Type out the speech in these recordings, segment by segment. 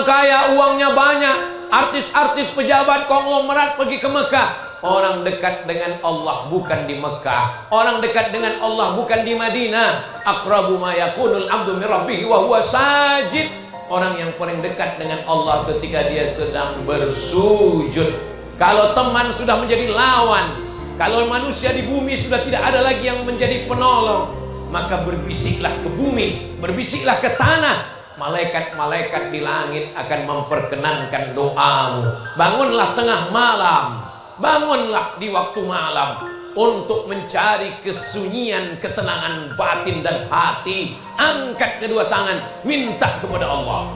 orang kaya, uangnya banyak, artis-artis pejabat konglomerat pergi ke Mekah. Orang dekat dengan Allah bukan di Mekah. Orang dekat dengan Allah bukan di Madinah. Aqrabu ma yakunul abdu min rabbih wa huwa sajid. Orang yang paling dekat dengan Allah ketika dia sedang bersujud. Kalau teman sudah menjadi lawan, kalau manusia di bumi sudah tidak ada lagi yang menjadi penolong, maka berbisiklah ke bumi, berbisiklah ke tanah. Malaikat-malaikat di langit akan memperkenankan doamu. Bangunlah tengah malam, bangunlah di waktu malam untuk mencari kesunyian, ketenangan batin dan hati. Angkat kedua tangan, minta kepada Allah.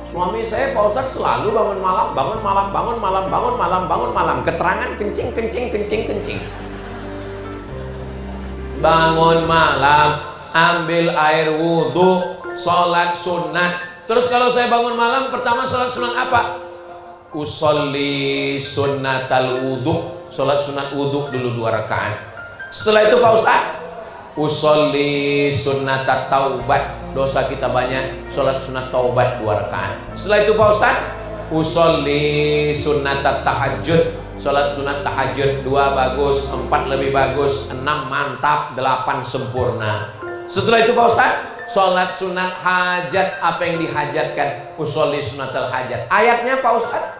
Suami saya Pak Ustadz selalu bangun malam, bangun malam, bangun malam, bangun malam, bangun malam. Keterangan kencing, kencing, kencing, kencing. Bangun malam, ambil air wudhu, sholat sunnah. Terus kalau saya bangun malam, pertama sholat sunnah apa? Usolli sunnatal wudhu, sholat sunat wudhu dulu 2 rakaat. Setelah itu Pak Ustadz, usolli sunnatat taubat, dosa kita banyak, sholat sunat taubat 2 rakaat. Setelah itu Pak Ustadz, usolli sunnatat tahajud, sholat sunat tahajud 2 bagus, 4 lebih bagus, 6 mantap, 8 sempurna. Setelah itu Pak Ustadz, sholat sunat hajat, apa yang dihajatkan, usolli sunatal hajat. Ayatnya Pak Ustadz,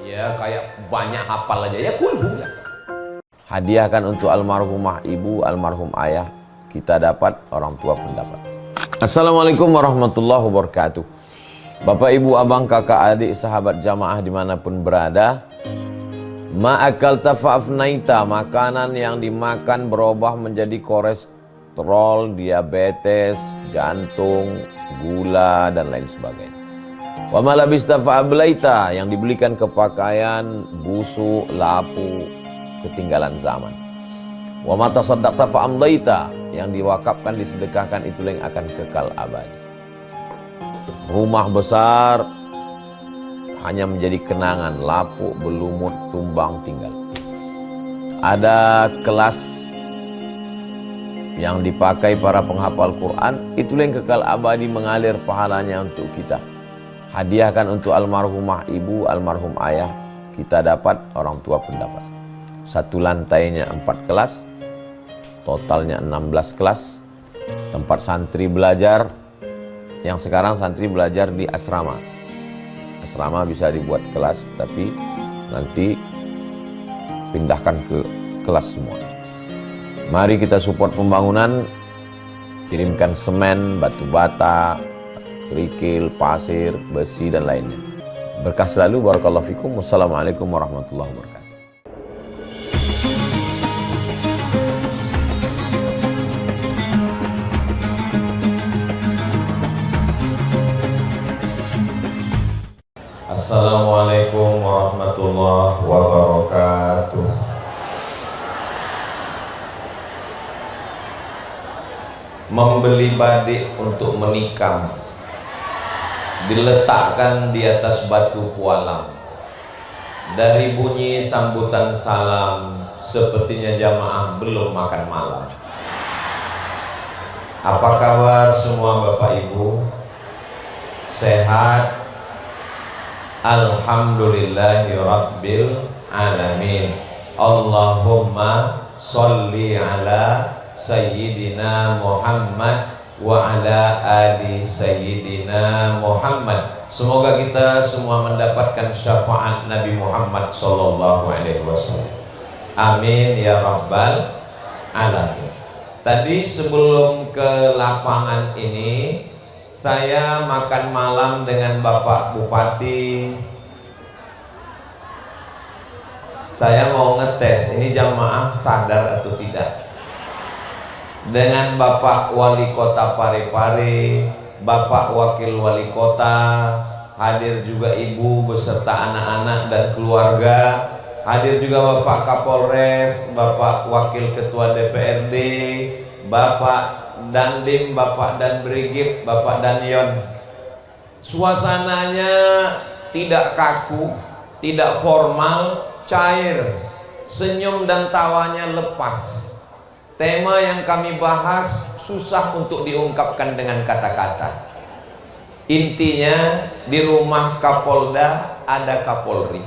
ya kayak banyak hafal aja, ya kulhu lah. Hadiahkan untuk almarhumah ibu, almarhum ayah, kita dapat, orang tua pun dapat. Assalamualaikum warahmatullahi wabarakatuh. Bapak ibu abang kakak adik sahabat jamaah dimanapun berada, ma'akal tafa'afnaita, makanan yang dimakan berubah menjadi kolesterol, diabetes, jantung, gula dan lain sebagainya. Wa malabista fa'ablaita, yang dibelikan ke pakaian, busuk, lapu, ketinggalan zaman. Wa mata saddaqta fa'amdaita, yang diwakafkan, disedekahkan, itulah yang akan kekal abadi. Rumah besar hanya menjadi kenangan, lapuk, berlumut, tumbang, tinggal. Ada kelas yang dipakai para penghafal Quran, itulah yang kekal abadi, mengalir pahalanya untuk kita. Hadiahkan untuk almarhumah ibu, almarhum ayah, kita dapat, orang tua pun dapat. Satu lantainya 4 kelas, totalnya 16 kelas. Tempat santri belajar, yang sekarang santri belajar di asrama. Asrama bisa dibuat kelas, tapi nanti pindahkan ke kelas semua. Mari kita support pembangunan, kirimkan semen, batu bata, kerikil, pasir, besi dan lainnya. Berkah selalu, barakallahu fikum. Wassalamualaikum warahmatullahi wabarakatuh. Assalamualaikum warahmatullahi wabarakatuh. Membeli badik untuk menikam, diletakkan di atas batu pualam. Dari bunyi sambutan salam, sepertinya jamaah belum makan malam. Apa kabar semua Bapak Ibu? Sehat? Alhamdulillahi Rabbil Alamin. Allahumma sholli ala Sayyidina Muhammad wa ala ali Sayyidina Muhammad. Semoga kita semua mendapatkan syafaat Nabi Muhammad sallallahu alaihi wasallam. Amin ya rabbal alamin. Tadi sebelum ke lapangan ini, saya makan malam dengan Bapak Bupati. Saya mau ngetes ini jamaah sadar atau tidak. Dengan Bapak Wali Kota Parepare, Bapak Wakil Wali Kota, hadir juga Ibu beserta anak-anak dan keluarga, hadir juga Bapak Kapolres, Bapak Wakil Ketua DPRD, Bapak Dandim, Bapak Dan Brigip, Bapak Danyon. Suasananya tidak kaku, tidak formal, cair, senyum dan tawanya lepas. Tema yang kami bahas susah untuk diungkapkan dengan kata-kata. Intinya di rumah Kapolda ada Kapolri.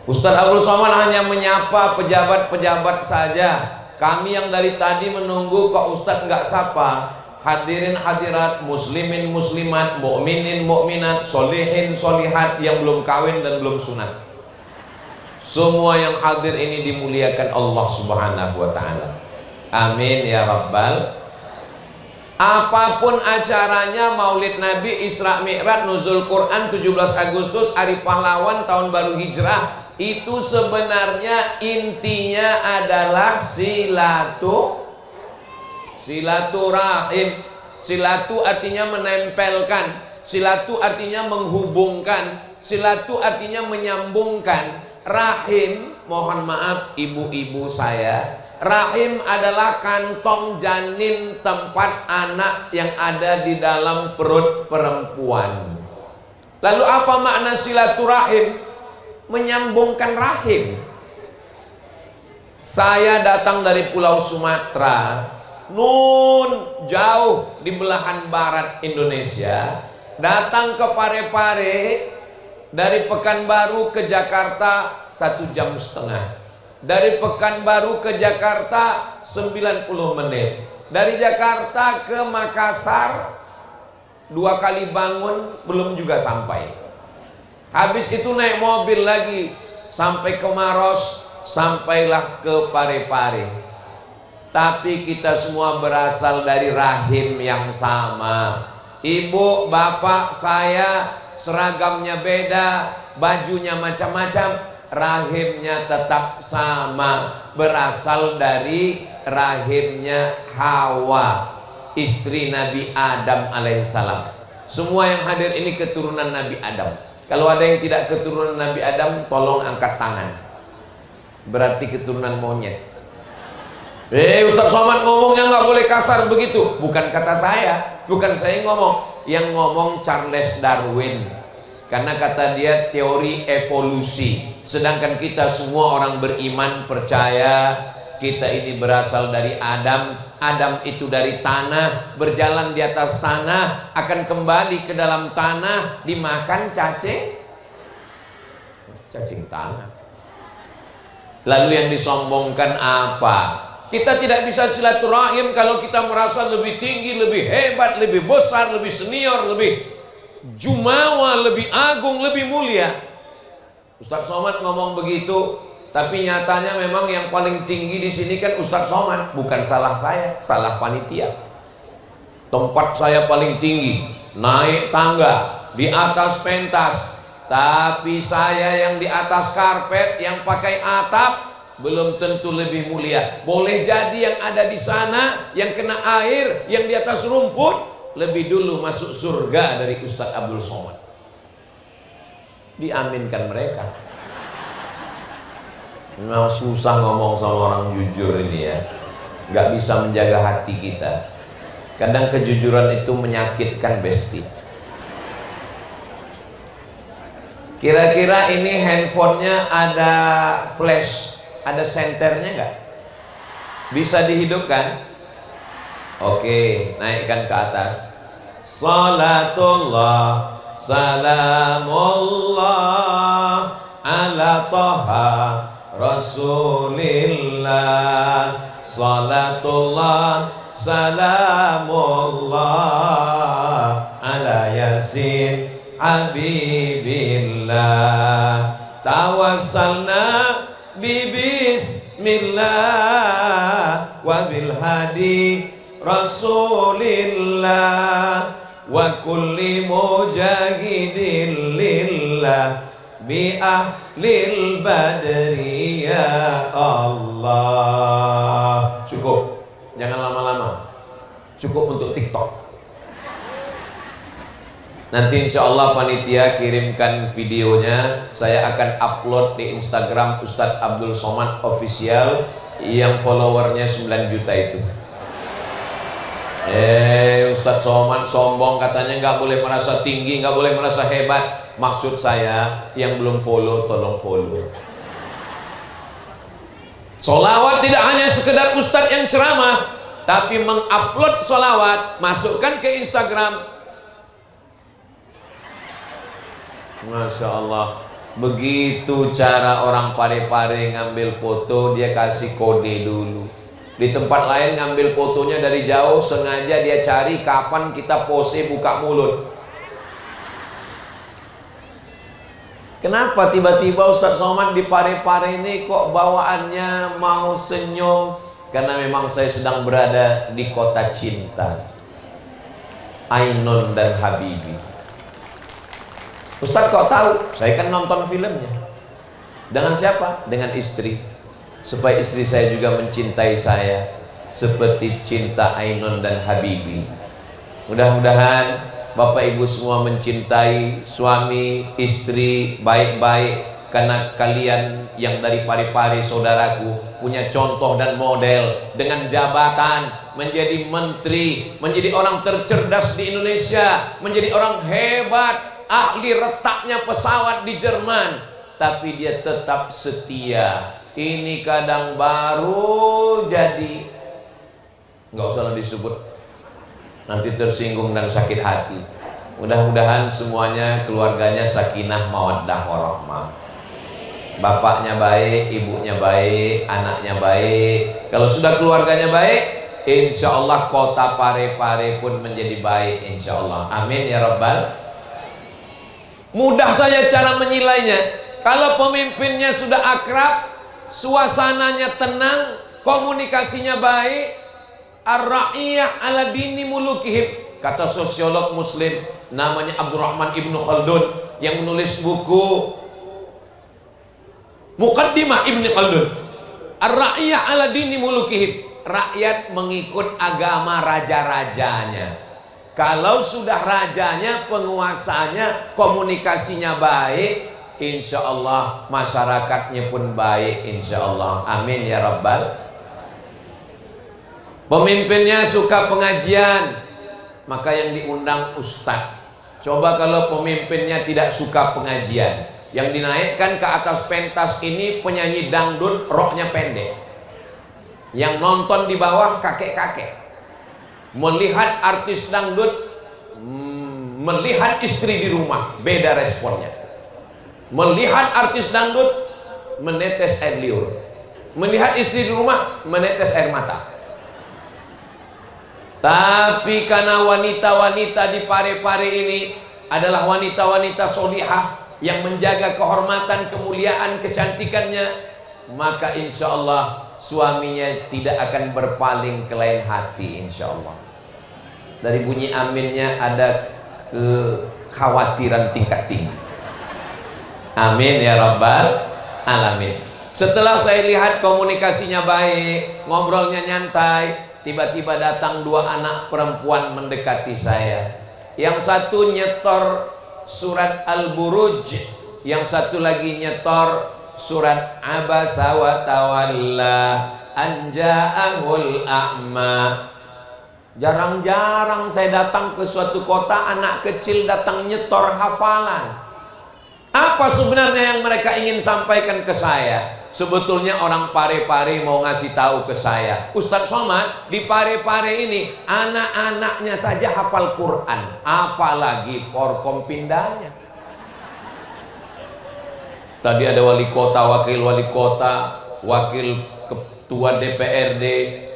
Ustadz Abdul Somad hanya menyapa pejabat-pejabat saja. Kami yang dari tadi menunggu kok Ustadz nggak sapa. Hadirin hadirat, muslimin muslimat, mukminin mukminat, solihin solihat yang belum kawin dan belum sunat. Semua yang hadir ini dimuliakan Allah Subhanahu wa taala. Amin ya rabbal. Apapun acaranya, Maulid Nabi, Isra Mi'raj, Nuzul Quran, 17 Agustus, Hari Pahlawan, Tahun Baru Hijrah, itu sebenarnya intinya adalah silaturahim. Silatu artinya menempelkan, silatu artinya menghubungkan, silatu artinya menyambungkan. Rahim, mohon maaf ibu-ibu saya, rahim adalah kantong janin tempat anak yang ada di dalam perut perempuan. Lalu apa makna silaturahim? Menyambungkan rahim. Saya datang dari Pulau Sumatera, nun jauh di belahan barat Indonesia, datang ke Parepare. Dari Pekanbaru ke Jakarta 1,5 jam. Dari Pekanbaru ke Jakarta 90 menit. Dari Jakarta ke Makassar 2 kali bangun belum juga sampai. Habis itu naik mobil lagi sampai ke Maros, sampailah ke Parepare. Tapi kita semua berasal dari rahim yang sama. Ibu, bapak, saya seragamnya beda, bajunya macam-macam, rahimnya tetap sama, berasal dari rahimnya Hawa, istri Nabi Adam alaihissalam. Semua yang hadir ini keturunan Nabi Adam. Kalau ada yang tidak keturunan Nabi Adam, tolong angkat tangan. Berarti keturunan monyet. Ustadz Somad ngomongnya nggak boleh kasar begitu. Bukan kata saya, bukan saya yang ngomong. Yang ngomong Charles Darwin. Karena kata dia teori evolusi. Sedangkan kita semua orang beriman percaya kita ini berasal dari Adam. Adam itu dari tanah, berjalan di atas tanah, akan kembali ke dalam tanah, dimakan cacing tanah. Lalu yang disombongkan apa? Kita tidak bisa silaturahim kalau kita merasa lebih tinggi, lebih hebat, lebih besar, lebih senior, lebih jumawa, lebih agung, lebih mulia. Ustadz Somad ngomong begitu, tapi nyatanya memang yang paling tinggi di sini kan Ustadz Somad, bukan salah saya, salah panitia. Tempat saya paling tinggi, naik tangga, di atas pentas, tapi saya yang di atas karpet, yang pakai atap, belum tentu lebih mulia. Boleh jadi yang ada di sana, yang kena air, yang di atas rumput, lebih dulu masuk surga dari Ustadz Abdul Somad. Diaminkan mereka. Memang susah ngomong sama orang jujur ini ya. Gak bisa menjaga hati kita. Kadang kejujuran itu menyakitkan besti. Kira-kira ini handphonenya ada flash, ada senternya nggak? Bisa dihidupkan? Oke, naikkan ke atas. Salatullah, salamullah ala Toha Rasulillah. Salatullah, salamullah ala Yasin Habibillah. Tawassalna bismillah wa bil hadi Rasulillah wa kulli mujahidin lillah bi ahlil badri ya Allah. Cukup, jangan lama-lama. Cukup untuk TikTok. Nanti insya Allah panitia kirimkan videonya. Saya akan upload di Instagram Ustadz Abdul Somad Official yang followernya 9 juta itu. Ustadz Somad sombong katanya nggak boleh merasa tinggi, nggak boleh merasa hebat. Maksud saya yang belum follow tolong follow. Solawat tidak hanya sekedar Ustadz yang ceramah, tapi mengupload sholawat, masukkan ke Instagram. Masya Allah, begitu cara orang Parepare ngambil foto, dia kasih kode dulu. Di tempat lain ngambil fotonya dari jauh, sengaja dia cari kapan kita pose buka mulut. Kenapa tiba-tiba Ustadz Somad di Parepare ini kok bawaannya mau senyum? Karena memang saya sedang berada di kota cinta, Ainun dan Habibi. Ustadz kok tahu? Saya kan nonton filmnya. Dengan siapa? Dengan istri. Supaya istri saya juga mencintai saya seperti cinta Ainun dan Habibi. Mudah-mudahan Bapak Ibu semua mencintai suami, istri baik-baik. Karena kalian yang dari Parepare saudaraku punya contoh dan model dengan jabatan, menjadi menteri, menjadi orang tercerdas di Indonesia, menjadi orang hebat, ahli retaknya pesawat di Jerman, tapi dia tetap setia. Ini kadang baru jadi, nggak usah disebut, nanti tersinggung dan sakit hati. Mudah-mudahan semuanya keluarganya sakinah mawaddah warahmah. Bapaknya baik, ibunya baik, anaknya baik. Kalau sudah keluarganya baik, insya Allah kota Parepare pun menjadi baik, insya Allah. Amin ya Rabbal. Mudah saja cara menilainya. Kalau pemimpinnya sudah akrab, suasananya tenang, komunikasinya baik, ar-ra'iyah ala dini mulukihim. Kata sosiolog muslim namanya Abdurrahman Ibnu Khaldun yang menulis buku Muqaddimah Ibnu Khaldun, ar-ra'iyah ala dini mulukihim. Rakyat mengikut agama raja-rajanya. Kalau sudah rajanya, penguasanya, komunikasinya baik, insya Allah masyarakatnya pun baik, insya Allah. Amin ya Rabbal. Pemimpinnya suka pengajian, maka yang diundang ustadz. Coba kalau pemimpinnya tidak suka pengajian, yang dinaikkan ke atas pentas ini penyanyi dangdut roknya pendek, yang nonton di bawah kakek-kakek. Melihat artis dangdut, melihat istri di rumah, beda responnya. Melihat artis dangdut, menetes air liur. Melihat istri di rumah, menetes air mata. Tapi karena wanita-wanita di Parepare ini adalah wanita-wanita solihah yang menjaga kehormatan, kemuliaan, kecantikannya, maka insya Allah suaminya tidak akan berpaling ke lain hati, insya Allah. Dari bunyi aminnya ada kekhawatiran tingkat tinggi. Amin ya Rabbal alamin. Setelah saya lihat komunikasinya baik, ngobrolnya nyantai, tiba-tiba datang dua anak perempuan mendekati saya. Yang satu nyetor surat Al-Buruj, yang satu lagi nyetor surat Abasa wa Tawalla an ja'ahul a'ma. Jarang-jarang saya datang ke suatu kota, anak kecil datang nyetor hafalan. Apa sebenarnya yang mereka ingin sampaikan ke saya? Sebetulnya orang Parepare mau ngasih tahu ke saya, Ustadz Somad, di Parepare ini anak-anaknya saja hafal Quran, apalagi Forkompindanya. Tadi ada wali kota, wakil wali kota, wakil ketua DPRD,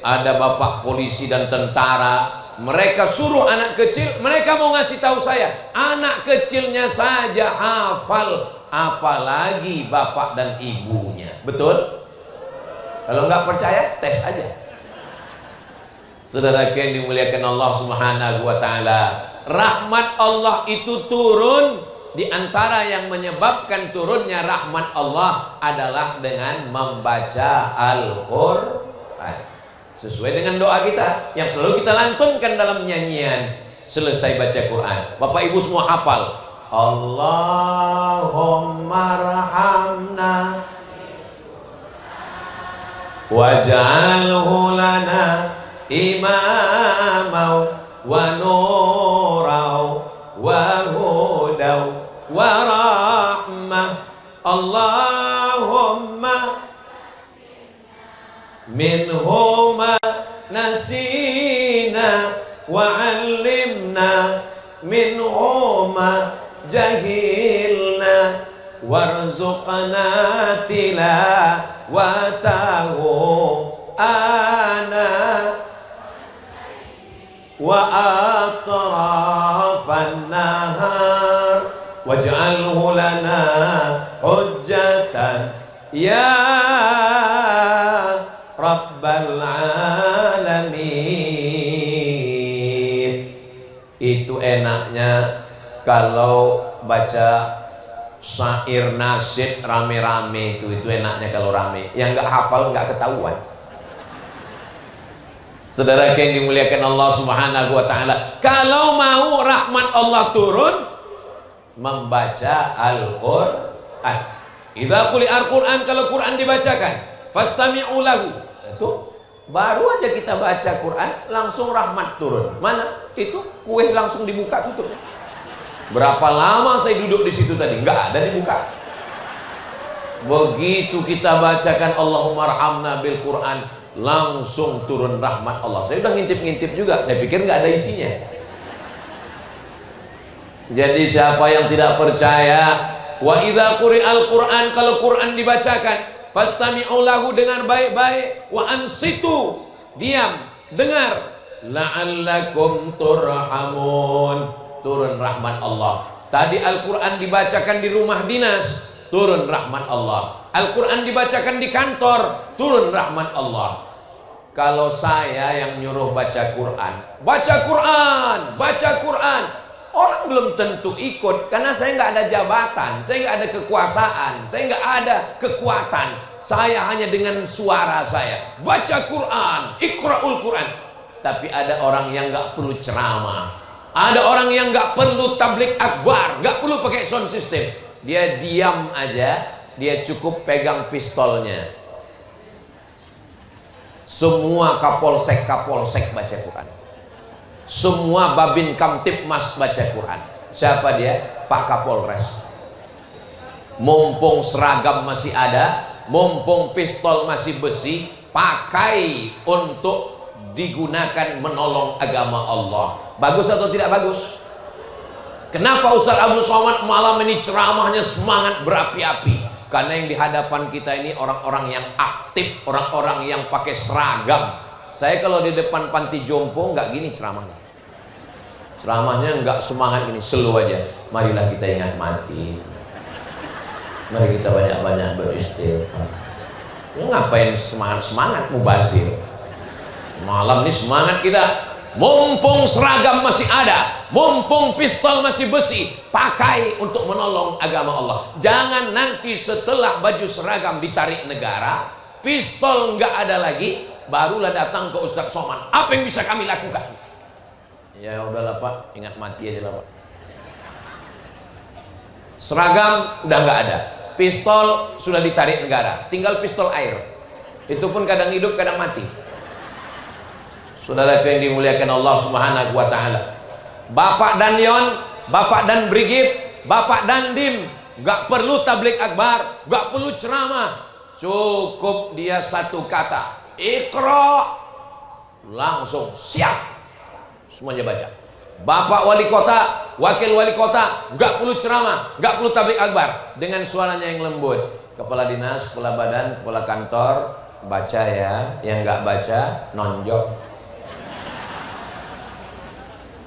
ada bapak polisi dan tentara. Mereka suruh anak kecil, mereka mau ngasih tahu saya, anak kecilnya saja hafal, apalagi bapak dan ibunya. Betul? Kalau nggak percaya, tes aja. Saudara yang dimuliakan Allah Subhanahu wa taala, rahmat Allah itu turun. Di antara yang menyebabkan turunnya rahmat Allah adalah dengan membaca Al-Qur'an. Sesuai dengan doa kita yang selalu kita lantunkan dalam nyanyian selesai baca Quran. Bapak Ibu semua hafal, Allahumma rahamna waj'alhu lana imamau wa nurau wa hudau wa rahmah. Allahumma minhuma nasib وعلمنا منه ما جهلنا وارزقنا تلاوته آناء وأطراف النهار واجعله لنا حجة يا رب العالمين. Itu enaknya kalau baca syair nasyid rame-rame, itu enaknya kalau rame. Yang nggak hafal nggak ketahuan. Saudara yang dimuliakan Allah Subhanahu wa taala, kalau mau rahmat Allah turun, membaca Al-Qur'an. Idza quri'al Qur'an, kalau Quran dibacakan, fastami'u lahu. Itu baru aja kita baca Quran langsung rahmat turun. Mana? Itu kue langsung dibuka tutupnya. Berapa lama saya duduk di situ tadi? Enggak ada dibuka. Begitu kita bacakan Allahumma arhamna bil Quran, langsung turun rahmat Allah. Saya udah ngintip-ngintip juga, saya pikir nggak ada isinya. Jadi siapa yang tidak percaya, wa idza quri'al Qur'an, kalau Quran dibacakan, fastami'u lahu, dengar baik-baik, wa ansitu, diam, dengar, la'allakum turhamun, turun rahmat Allah. Tadi Al-Quran dibacakan di rumah dinas, turun rahmat Allah. Al-Quran dibacakan di kantor, turun rahmat Allah. Kalau saya yang nyuruh baca Quran, baca Quran, baca Quran, orang belum tentu ikut, karena saya nggak ada jabatan, saya nggak ada kekuasaan, saya nggak ada kekuatan. Saya hanya dengan suara saya baca Quran, iqra'ul Quran. Tapi ada orang yang nggak perlu ceramah, ada orang yang nggak perlu tablik akbar, nggak perlu pakai sound system. Dia diam aja, dia cukup pegang pistolnya. Semua kapolsek baca Quran, semua babin kamtipmas baca Quran. Siapa dia? Pak Kapolres. Mumpung seragam masih ada, mumpung pistol masih besi, pakai untuk digunakan menolong agama Allah. Bagus atau tidak bagus? Kenapa Ustaz Abdul Somad malam ini ceramahnya semangat berapi-api? Karena yang di hadapan kita ini orang-orang yang aktif, orang-orang yang pakai seragam. Saya kalau di depan panti jompo nggak gini ceramahnya. Ceramahnya nggak semangat gini, slow aja. Marilah kita ingat mati. Mari kita banyak-banyak beristighfar. Lu ngapain semangat-semangat mubazir? Malam ini semangat kita. Mumpung seragam masih ada, mumpung pistol masih besi, pakai untuk menolong agama Allah. Jangan nanti setelah baju seragam ditarik negara, pistol nggak ada lagi, barulah datang ke Ustadz Somad. Apa yang bisa kami lakukan? Ya udahlah Pak, ingat mati aja lah Pak. Seragam udah nggak ada, pistol sudah ditarik negara, tinggal pistol air. Itu pun kadang hidup, kadang mati. Saudara yang dimuliakan Allah Subhanahu wa taala, Bapak dan Yon, Bapak dan Brigif, Bapak dan Dim, gak perlu tablik akbar, gak perlu ceramah, cukup dia satu kata, Iqra, langsung siap, semuanya baca. Bapak wali kota, wakil wali kota, gak perlu ceramah, gak perlu tablik akbar, dengan suaranya yang lembut. Kepala dinas, kepala badan, kepala kantor, baca ya, yang gak baca nonjok.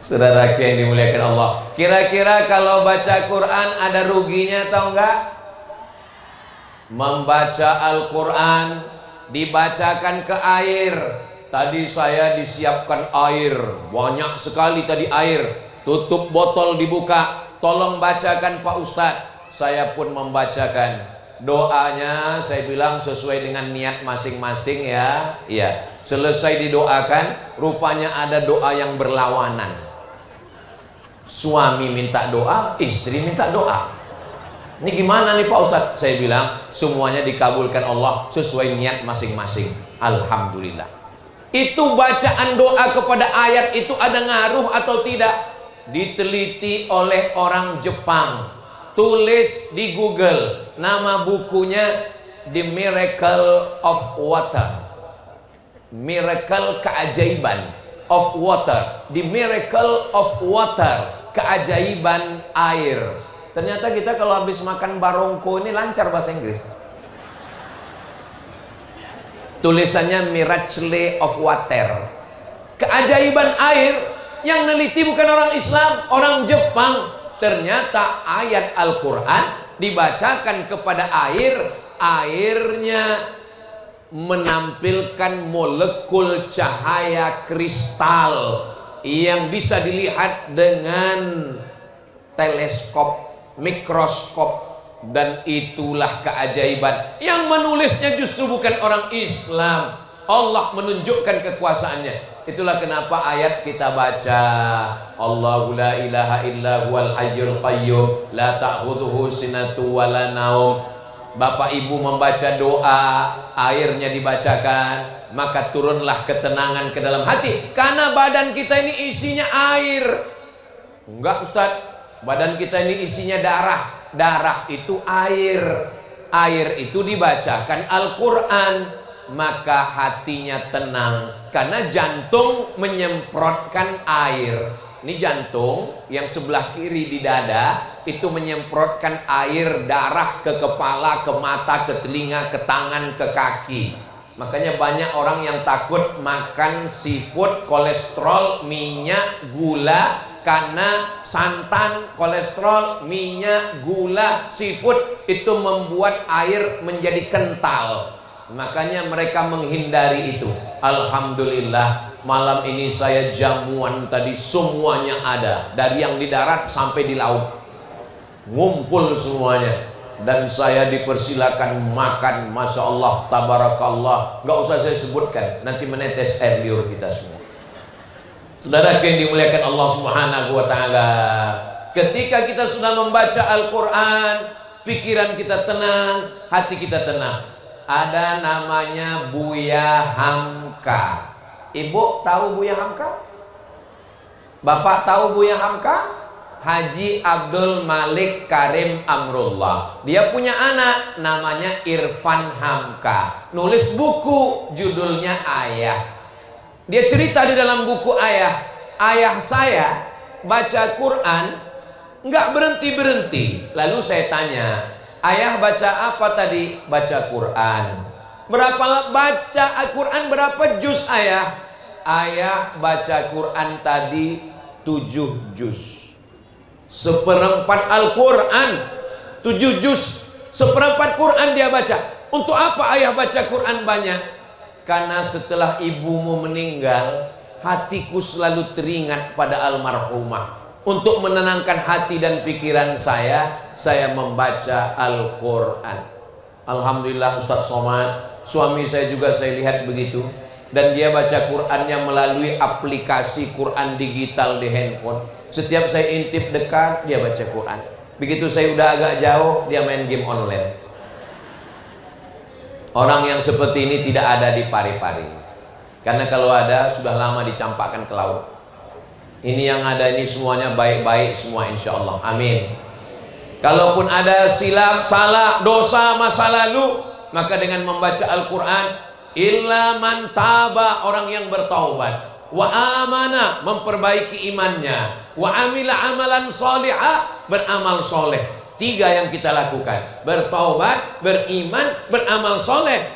Saudara yang dimuliakan Allah, kira-kira kalau baca Quran ada ruginya atau enggak? Membaca Al-Quran dibacakan ke air. Tadi saya disiapkan air, banyak sekali tadi air. Tutup botol dibuka, tolong bacakan Pak Ustadz. Saya pun membacakan. Doanya saya bilang sesuai dengan niat masing-masing ya. Iya. Selesai didoakan, rupanya ada doa yang berlawanan. Suami minta doa, istri minta doa. Ini gimana nih Pak Ustadz? Saya bilang semuanya dikabulkan Allah sesuai niat masing-masing. Alhamdulillah. Itu bacaan doa kepada ayat itu ada ngaruh atau tidak? Diteliti oleh orang Jepang. Tulis di Google, nama bukunya The Miracle of Water, miracle keajaiban. of water, the miracle of water, keajaiban air. Ternyata kita kalau habis makan barongko ini lancar bahasa Inggris. Tulisannya miracle of water, keajaiban air. Yang neliti bukan orang Islam, orang Jepang. Ternyata ayat Al-Quran dibacakan kepada air, airnya menampilkan molekul cahaya kristal yang bisa dilihat dengan teleskop, mikroskop. Dan itulah keajaiban. Yang menulisnya justru bukan orang Islam. Allah menunjukkan kekuasaannya. Itulah kenapa ayat kita baca, Allahu la ilaha illa huwal hayyul qayyum la ta'khudhuhu sinatun wa la naum. Bapak ibu membaca doa, airnya dibacakan, maka turunlah ketenangan ke dalam hati. Karena badan kita ini isinya air. Enggak Ustaz, badan kita ini isinya darah. Darah itu air. Air itu dibacakan Al-Quran, maka hatinya tenang. Karena jantung menyemprotkan air. Ini jantung yang sebelah kiri di dada itu menyemprotkan air darah ke kepala, ke mata, ke telinga, ke tangan, ke kaki. Makanya banyak orang yang takut makan seafood, kolesterol, minyak, gula. Karena santan, kolesterol, minyak, gula, seafood itu membuat air menjadi kental. Makanya mereka menghindari itu. Alhamdulillah malam ini saya jamuan tadi semuanya ada. Dari yang di darat sampai di laut, ngumpul semuanya. Dan saya dipersilakan makan. Masya Allah, tabarakallah. Gak usah saya sebutkan, nanti menetes air liur kita semua. Saudara yang dimuliakan Allah Subhanahu wa ta'ala, ketika kita sudah membaca Al-Quran, pikiran kita tenang, hati kita tenang. Ada namanya Buya Hamka. Ibu tahu Buya Hamka? Bapak tahu Buya Hamka? Haji Abdul Malik Karim Amrullah. Dia punya anak namanya Irfan Hamka. Nulis buku judulnya Ayah. Dia cerita di dalam buku Ayah. Ayah saya baca Quran nggak berhenti-berhenti. Lalu saya tanya, ayah baca apa tadi? Baca Quran. Berapa baca Al-Quran, berapa juz ayah? Ayah baca Quran tadi 7 juz. Seperempat Al-Quran, 7 juz, seperempat Quran dia baca. Untuk apa ayah baca Quran banyak? Karena setelah ibumu meninggal, hatiku selalu teringat pada almarhumah. Untuk menenangkan hati dan pikiran saya membaca Al-Quran. Alhamdulillah Ustaz Somad, suami saya juga saya lihat begitu. Dan dia baca Qurannya melalui aplikasi Quran digital di handphone. Setiap saya intip dekat, dia baca Quran. Begitu saya udah agak jauh, dia main game online. Orang yang seperti ini tidak ada di Pari-Pari. Karena kalau ada, sudah lama dicampakkan ke laut. Ini yang ada ini semuanya baik-baik semua insya Allah. Amin. Kalaupun ada silap, salah, dosa masa lalu, maka dengan membaca Al-Quran, illa man taba, orang yang bertaubat, wa amana, memperbaiki imannya, wa amila amalan solihah, beramal soleh. 3 yang kita lakukan: bertaubat, beriman, beramal soleh.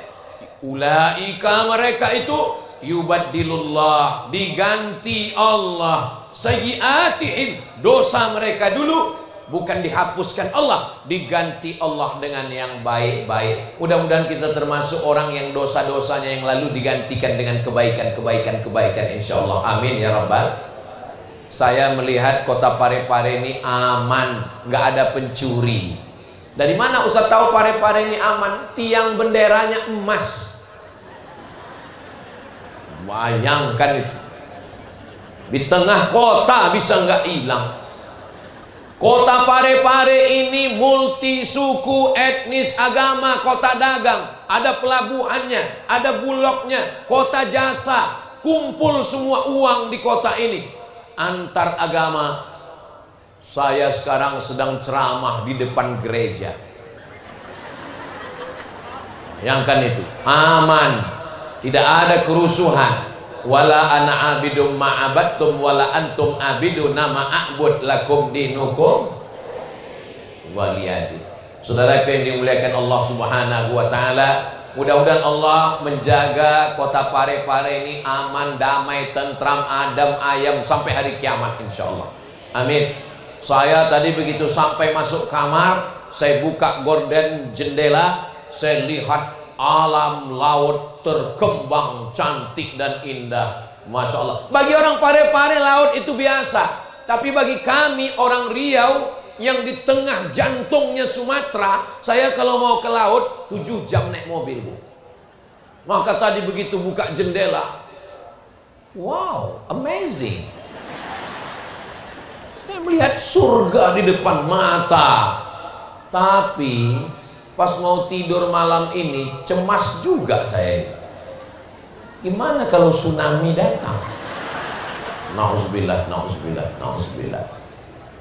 Ulaika, mereka itu yubaddilullah, diganti Allah sayyiatihim, dosa mereka dulu bukan dihapuskan Allah, diganti Allah dengan yang baik-baik. Mudah-mudahan kita termasuk orang yang dosa-dosanya yang lalu digantikan dengan kebaikan-kebaikan insya Allah. Amin ya rabbal. Saya melihat kota Pare-Pare ini aman, nggak ada pencuri. Dari mana Ustaz tahu Pare-Pare ini aman? Tiang benderanya emas. Bayangkan itu. Di tengah kota bisa nggak hilang. Kota Pare-Pare ini multi suku, etnis, agama, kota dagang. Ada pelabuhannya, ada bulognya, kota jasa. Kumpul semua uang di kota ini. Antar agama. Saya sekarang sedang ceramah di depan gereja. Bayangkan itu, aman, tidak ada kerusuhan. wala ana abidum ma'abattum wala antum abiduna ma'abud lakum dinukum waliyadin. Saudara yang dimuliakan Allah Subhanahu wa taala, mudah-mudahan Allah menjaga kota Parepare ini aman, damai, tentram, adem, ayem sampai hari kiamat insyaallah. Amin. Saya tadi begitu sampai masuk kamar, saya buka gorden jendela, saya lihat alam laut terkembang cantik dan indah. Masya Allah. Bagi orang Parepare laut itu biasa, tapi bagi kami orang Riau yang di tengah jantungnya Sumatera, saya kalau mau ke laut 7 jam naik mobil, Bu. Maka tadi begitu buka jendela, wow, amazing. Saya melihat surga di depan mata. Tapi pas mau tidur malam ini cemas juga saya. Gimana kalau tsunami datang? Nauzubillah, nauzubillah, nauzubillah.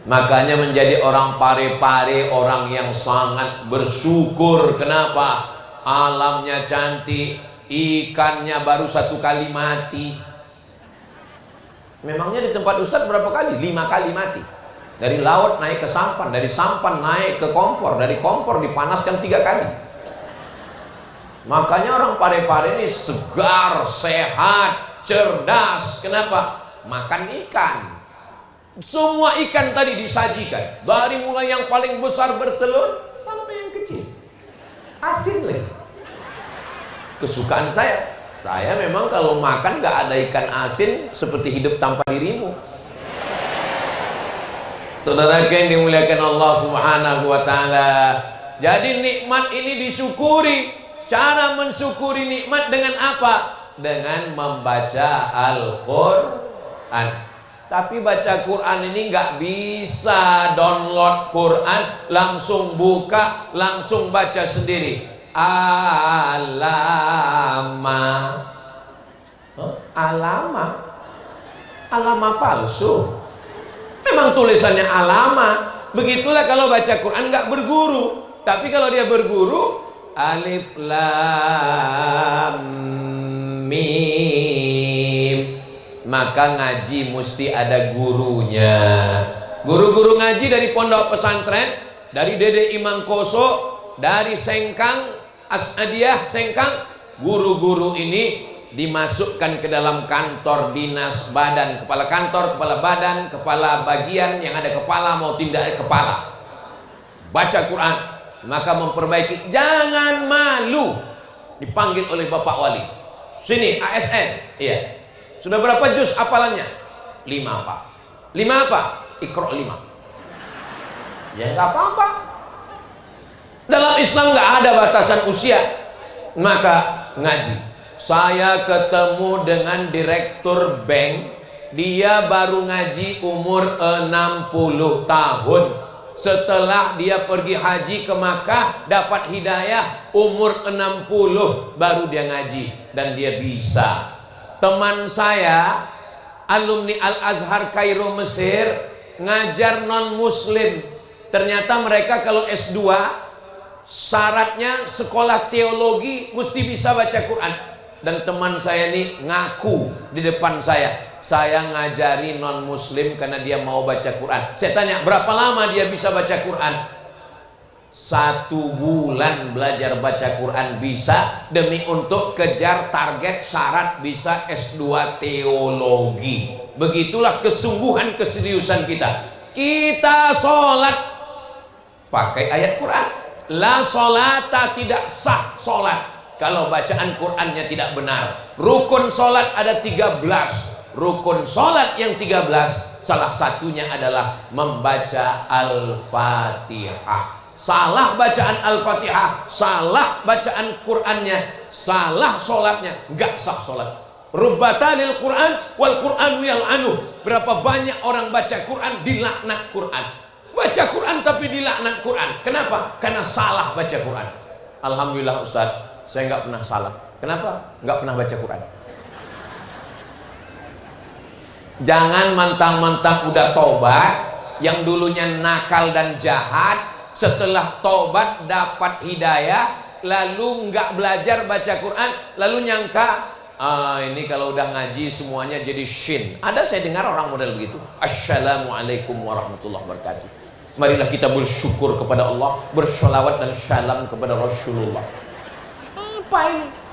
Makanya menjadi orang Parepare orang yang sangat bersyukur. Kenapa? Alamnya cantik, ikannya baru 1 kali mati. Memangnya di tempat Ustadz berapa kali? 5 kali mati. Dari laut naik ke sampan, dari sampan naik ke kompor, dari kompor dipanaskan 3 kali. Makanya orang Parepare ini segar, sehat, cerdas. Kenapa? Makan ikan. Semua ikan tadi disajikan, dari mulai yang paling besar bertelur sampai yang kecil. Asin lagi. Kesukaan saya. Saya memang kalau makan gak ada ikan asin seperti hidup tanpa dirimu. Saudara yang dimuliakan Allah Subhanahu wa taala. Jadi nikmat ini disyukuri. Cara mensyukuri nikmat dengan apa? Dengan membaca Al-Qur'an. Tapi baca Quran ini nggak bisa download Quran langsung buka langsung baca sendiri. Alama palsu. Memang tulisannya alama. Begitulah kalau baca Quran nggak berguru. Tapi kalau dia berguru, alif lam mim, maka ngaji mesti ada gurunya. Guru-guru ngaji dari pondok pesantren, dari Dede Imam Koso, dari Sengkang As'adiyah Sengkang, guru-guru ini dimasukkan ke dalam kantor dinas badan, kepala kantor, kepala badan, kepala bagian yang ada kepala mau tindak kepala. Baca Quran, maka memperbaiki. Jangan malu dipanggil oleh Bapak Wali. Sini ASN, iya. Sudah berapa juz hafalannya? 5, Pak. 5 apa? Iqra 5. Ya nggak apa-apa. Dalam Islam nggak ada batasan usia. Maka ngaji. Saya ketemu dengan direktur bank. Dia baru ngaji umur 60 tahun. Setelah dia pergi haji ke Makkah, dapat hidayah umur 60 baru dia ngaji dan dia bisa. Teman saya alumni Al-Azhar Kairo Mesir ngajar non muslim. Ternyata mereka kalau S2 syaratnya sekolah teologi mesti bisa baca Quran. Dan teman saya ini ngaku di depan saya ngajari non muslim karena dia mau baca Quran. Saya tanya berapa lama dia bisa baca Quran? 1 bulan belajar baca Quran bisa, demi untuk kejar target syarat bisa S2 teologi. Begitulah kesungguhan keseriusan kita. Kita sholat pakai ayat Quran. La sholata, tidak sah sholat kalau bacaan Qurannya tidak benar. Rukun sholat ada 13. Rukun sholat yang 13 salah satunya adalah membaca Al-Fatihah. Salah bacaan Al-Fatihah, salah bacaan Qurannya, salah sholatnya, nggak sah sholat. Rubbatalil Quran wal Quranu yal'anu. Berapa banyak orang baca Quran dilaknat Quran. Baca Quran tapi dilaknat Quran. Kenapa? Karena salah baca Quran. Alhamdulillah Ustadz, saya nggak pernah salah. Kenapa? Nggak pernah baca Quran. Jangan mentang-mentang udah tobat, yang dulunya nakal dan jahat, setelah tobat dapat hidayah, lalu nggak belajar baca Quran, lalu nyangka Ini kalau udah ngaji semuanya jadi shin. Ada saya dengar orang model begitu. Assalamualaikum warahmatullahi wabarakatuh. Marilah kita bersyukur kepada Allah, bersolawat dan salam kepada Rasulullah. Apa ini?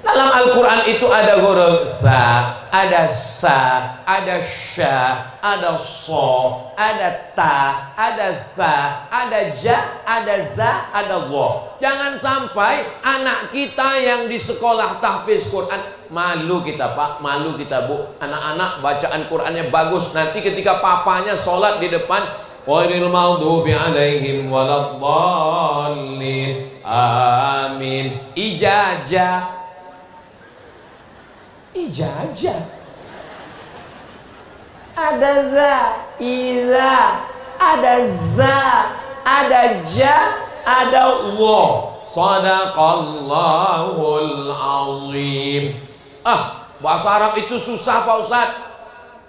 Dalam Al-Quran itu ada huruf tha, ada sa, ada sya, ada so, ada ta, ada tha, ada ja, ada za, ada zo. Jangan sampai anak kita yang di sekolah tahfiz Quran, malu kita Pak, malu kita Bu, anak-anak bacaan Qurannya bagus, nanti ketika papanya sholat di depan, ghairil maghdubi alaihim waladdallin, amin. Ijazah, ada za, iza, ada za, ada ja, ada wa. Sadaqallahul azim. Bahasa Arab itu susah Pak Ustadz.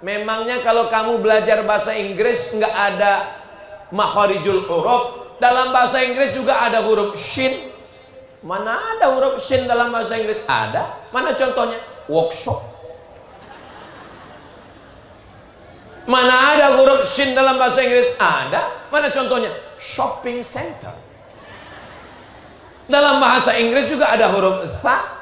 Memangnya kalau kamu belajar bahasa Inggris nggak ada makharijul huruf? Dalam bahasa Inggris juga ada huruf shin. Mana ada huruf shin dalam bahasa Inggris? Ada. Mana contohnya? Workshop. Mana ada huruf shin dalam bahasa Inggris? Ada. Mana contohnya? Shopping center. Dalam bahasa Inggris juga ada huruf tha.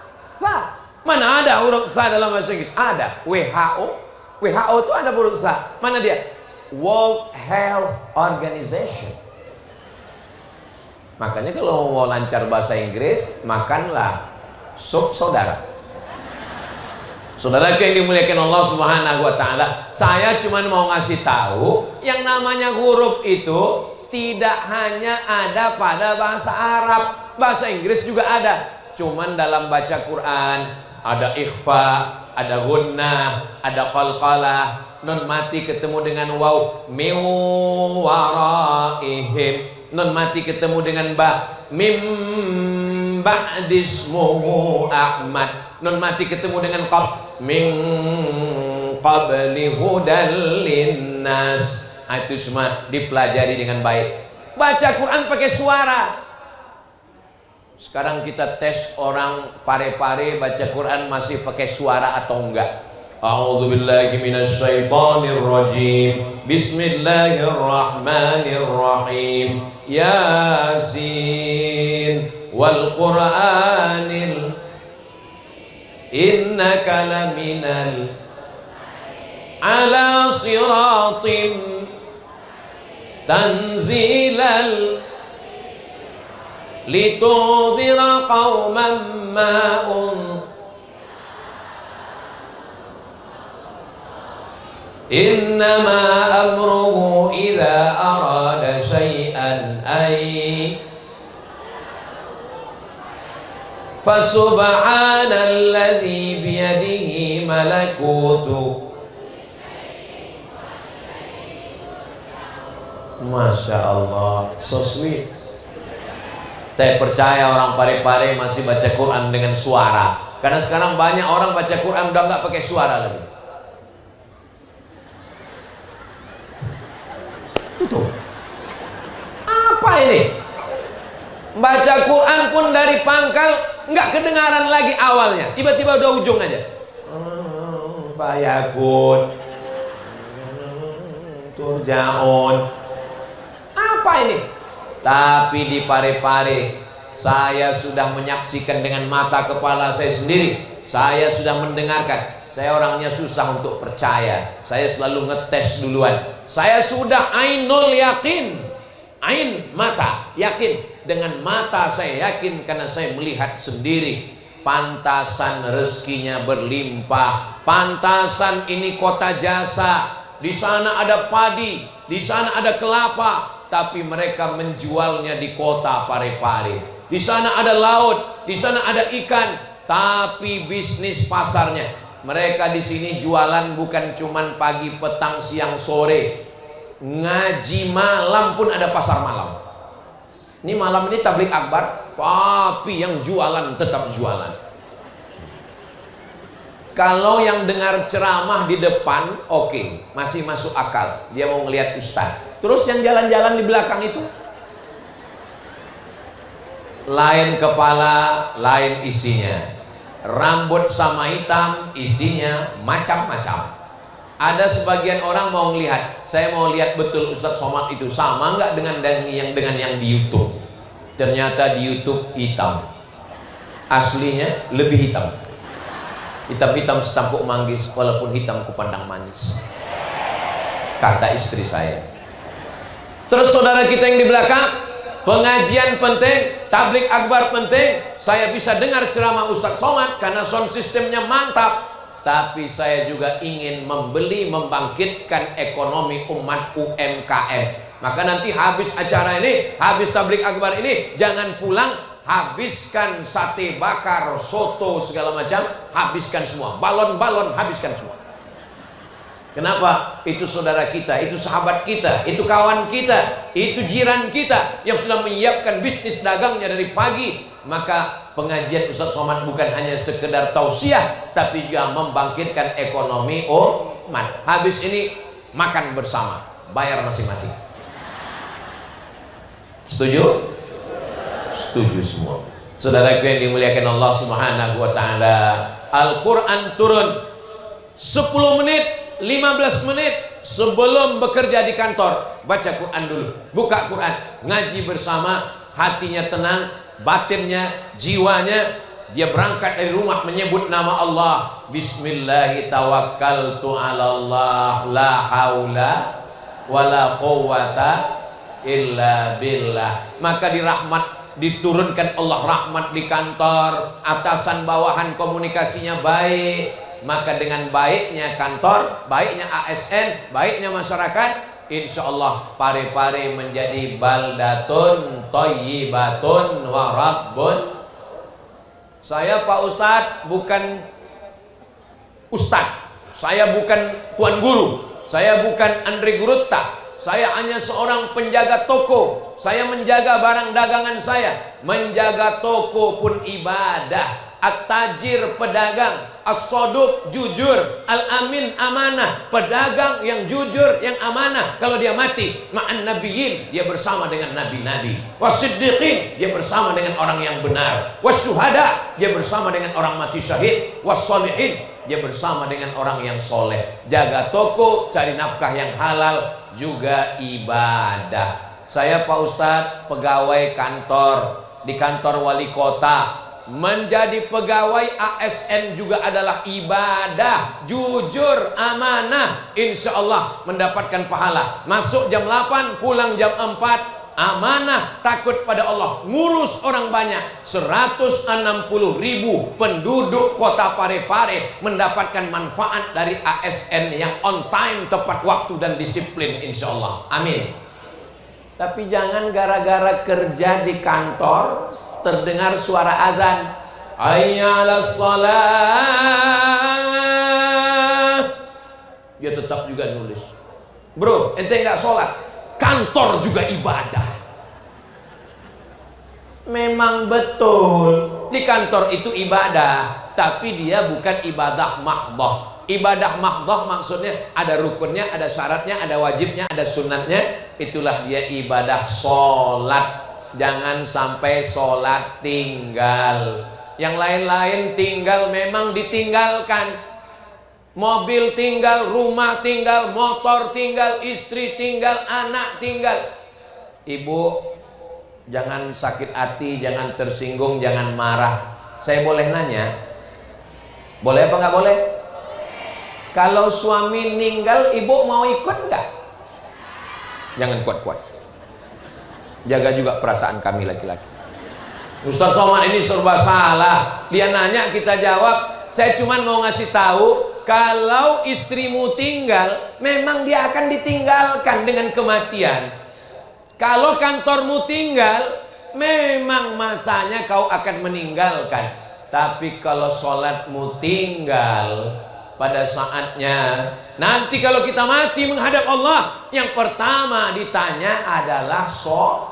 Mana ada huruf tha dalam bahasa Inggris? Ada. WHO. WHO itu ada huruf tha. Mana dia? World Health Organization. Makanya kalau mau lancar bahasa Inggris, makanlah sup saudara. Saudara yang dimuliakan Allah Subhanahu wa taala, saya cuma mau ngasih tahu yang namanya huruf itu tidak hanya ada pada bahasa Arab, bahasa Inggris juga ada. Cuman dalam baca Quran ada ikhfa, ada gunnah, ada qalqalah, nun mati ketemu dengan waw, min waraihim, nun mati ketemu dengan ba, mim ba'dismuhu Ahmad, nun mati ketemu dengan qaf, min qabli hudal linnas. Itu semua dipelajari dengan baik. Baca Quran pakai suara. Sekarang kita tes orang pare-pare baca Quran masih pakai suara atau enggak. A'udzubillahi minasyaitonir rajim. Bismillahirrahmanirrahim. Yasin wal Qur'anil innaka laminal ala siratim tanzilal litudhira qauman ma'un innama amruhu idza arada syai'an ay fasubhanalladzi biyadihi malakutu. Masya Allah, so sweet. Saya percaya orang pare-pare masih baca Quran dengan suara. Karena sekarang banyak orang baca Quran udah nggak pakai suara lagi. Itu apa ini? Baca Quran pun dari pangkal nggak kedengaran lagi awalnya, tiba-tiba udah ujung aja. Fayakun, turjaun. Apa ini? Tapi di pare-pare saya sudah menyaksikan dengan mata kepala saya sendiri. Saya sudah mendengarkan. Saya orangnya susah untuk percaya. Saya selalu ngetes duluan. Saya sudah ainul yakin. Ain mata, yakin. Dengan mata saya yakin karena saya melihat sendiri. Pantasan rezekinya berlimpah. Pantasan ini kota jasa. Di sana ada padi, di sana ada kelapa, tapi mereka menjualnya di kota pare-pare. Di sana ada laut, di sana ada ikan, tapi bisnis pasarnya. Mereka di sini jualan bukan cuman pagi, petang, siang, sore. Ngaji malam pun ada pasar malam. Ini malam ini tablik akbar, tapi yang jualan tetap jualan. Kalau yang dengar ceramah di depan, oke, masih masuk akal. Dia mau ngelihat ustaz. Terus yang jalan-jalan di belakang itu, lain kepala, lain isinya. rambut sama hitam, isinya macam-macam. Ada sebagian orang mau melihat, saya mau lihat betul Ustadz Somad itu sama nggak dengan yang di YouTube. Ternyata di YouTube hitam, aslinya lebih hitam. Hitam-hitam setampuk manggis, walaupun hitam kupandang manis, kata istri saya. Terus saudara kita yang di belakang, pengajian penting, tablik akbar penting. Saya bisa dengar ceramah Ustadz Somad karena sound systemnya mantap. Tapi saya juga ingin membangkitkan ekonomi umat UMKM. Maka nanti habis acara ini, habis tablik akbar ini, jangan pulang, habiskan sate bakar, soto, segala macam, habiskan semua. Balon-balon, habiskan semua. Kenapa? Itu saudara kita, itu sahabat kita, itu kawan kita, itu jiran kita yang sudah menyiapkan bisnis dagangnya dari pagi. Maka pengajian Ustadz Somad bukan hanya sekedar tausiah, tapi juga membangkitkan ekonomi umat. Habis ini makan bersama, bayar masing-masing. Setuju? Setuju semua. Saudaraku yang dimuliakan Allah Subhanahu wa taala, Al-Qur'an turun 10 menit, 15 menit sebelum bekerja di kantor, baca Quran dulu. Buka Quran, ngaji bersama, hatinya tenang, batinnya, jiwanya. Dia berangkat dari rumah menyebut nama Allah. Bismillahi tawakkaltu ala Allah, la haula wala quwwata illa billah. Maka diturunkan Allah rahmat di kantor, atasan bawahan komunikasinya baik. Maka dengan baiknya kantor, baiknya ASN, baiknya masyarakat, insya Allah Parepare menjadi baldatun thayyibatun wa rabbun. Saya Pak Ustadz bukan Ustadz, saya bukan Tuan Guru, saya bukan Andre Gurutta, saya hanya seorang penjaga toko. Saya menjaga barang dagangan saya. Menjaga toko pun ibadah. At-tajir pedagang, as-soduq jujur, al-amin amanah. Pedagang yang jujur, yang amanah, kalau dia mati ma'an nabiyyin, dia bersama dengan nabi-nabi. Was-siddiqin, dia bersama dengan orang yang benar. Was-syuhada, dia bersama dengan orang mati syahid. Was-sholihin, dia bersama dengan orang yang soleh. Jaga toko, cari nafkah yang halal, juga ibadah. Saya Pak Ustadz pegawai kantor, di kantor wali kota. Menjadi pegawai ASN juga adalah ibadah. Jujur, amanah, insya Allah mendapatkan pahala. Masuk jam 8, pulang jam 4. Amanah, takut pada Allah, ngurus orang banyak. 160.000 penduduk kota Parepare mendapatkan manfaat dari ASN yang on time, tepat waktu dan disiplin, insya Allah. Amin. Tapi jangan gara-gara kerja di kantor terdengar suara azan, hayya 'alas shalah, dia tetap juga nulis. Bro, ente nggak sholat, kantor juga ibadah. Memang betul di kantor itu ibadah, tapi dia bukan ibadah mahdhah. Ibadah mahdhah maksudnya ada rukunnya, ada syaratnya, ada wajibnya, ada sunatnya. Itulah dia ibadah sholat. Jangan sampai sholat tinggal. Yang lain-lain tinggal memang ditinggalkan. Mobil tinggal, rumah tinggal, motor tinggal, istri tinggal, anak tinggal. Ibu, jangan sakit hati, jangan tersinggung, jangan marah. Saya boleh nanya? Boleh apa nggak boleh? Kalau suami ninggal, ibu mau ikut nggak? Jangan kuat-kuat. Jaga juga perasaan kami laki-laki. Ustadz Somad ini serba salah. Dia nanya, kita jawab. Saya cuma mau ngasih tahu, kalau istrimu tinggal, memang dia akan ditinggalkan dengan kematian. Kalau kantormu tinggal, memang masanya kau akan meninggalkan. Tapi kalau sholatmu tinggal, pada saatnya nanti kalau kita mati menghadap Allah, yang pertama ditanya adalah sholat.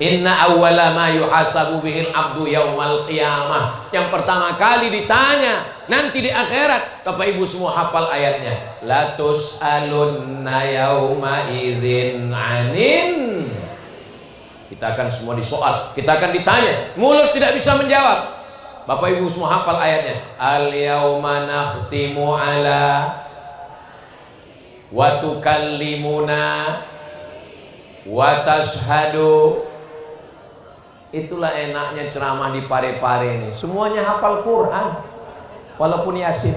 Inna awwala ma yuhasabu bihil abdu yaumal qiyamah. Yang pertama kali ditanya nanti di akhirat. Bapak Ibu semua hafal ayatnya. La tus'alunna yauma idzin 'anin Kita akan semua disoal, kita akan ditanya, mulut tidak bisa menjawab. Bapak Ibu semua hafal ayatnya. Al-yauma nakhtimu ala wa tukallimuna wa tashhadu. Itulah enaknya ceramah di Pare-Pare ini. Semuanya hafal Quran, walaupun Yasin.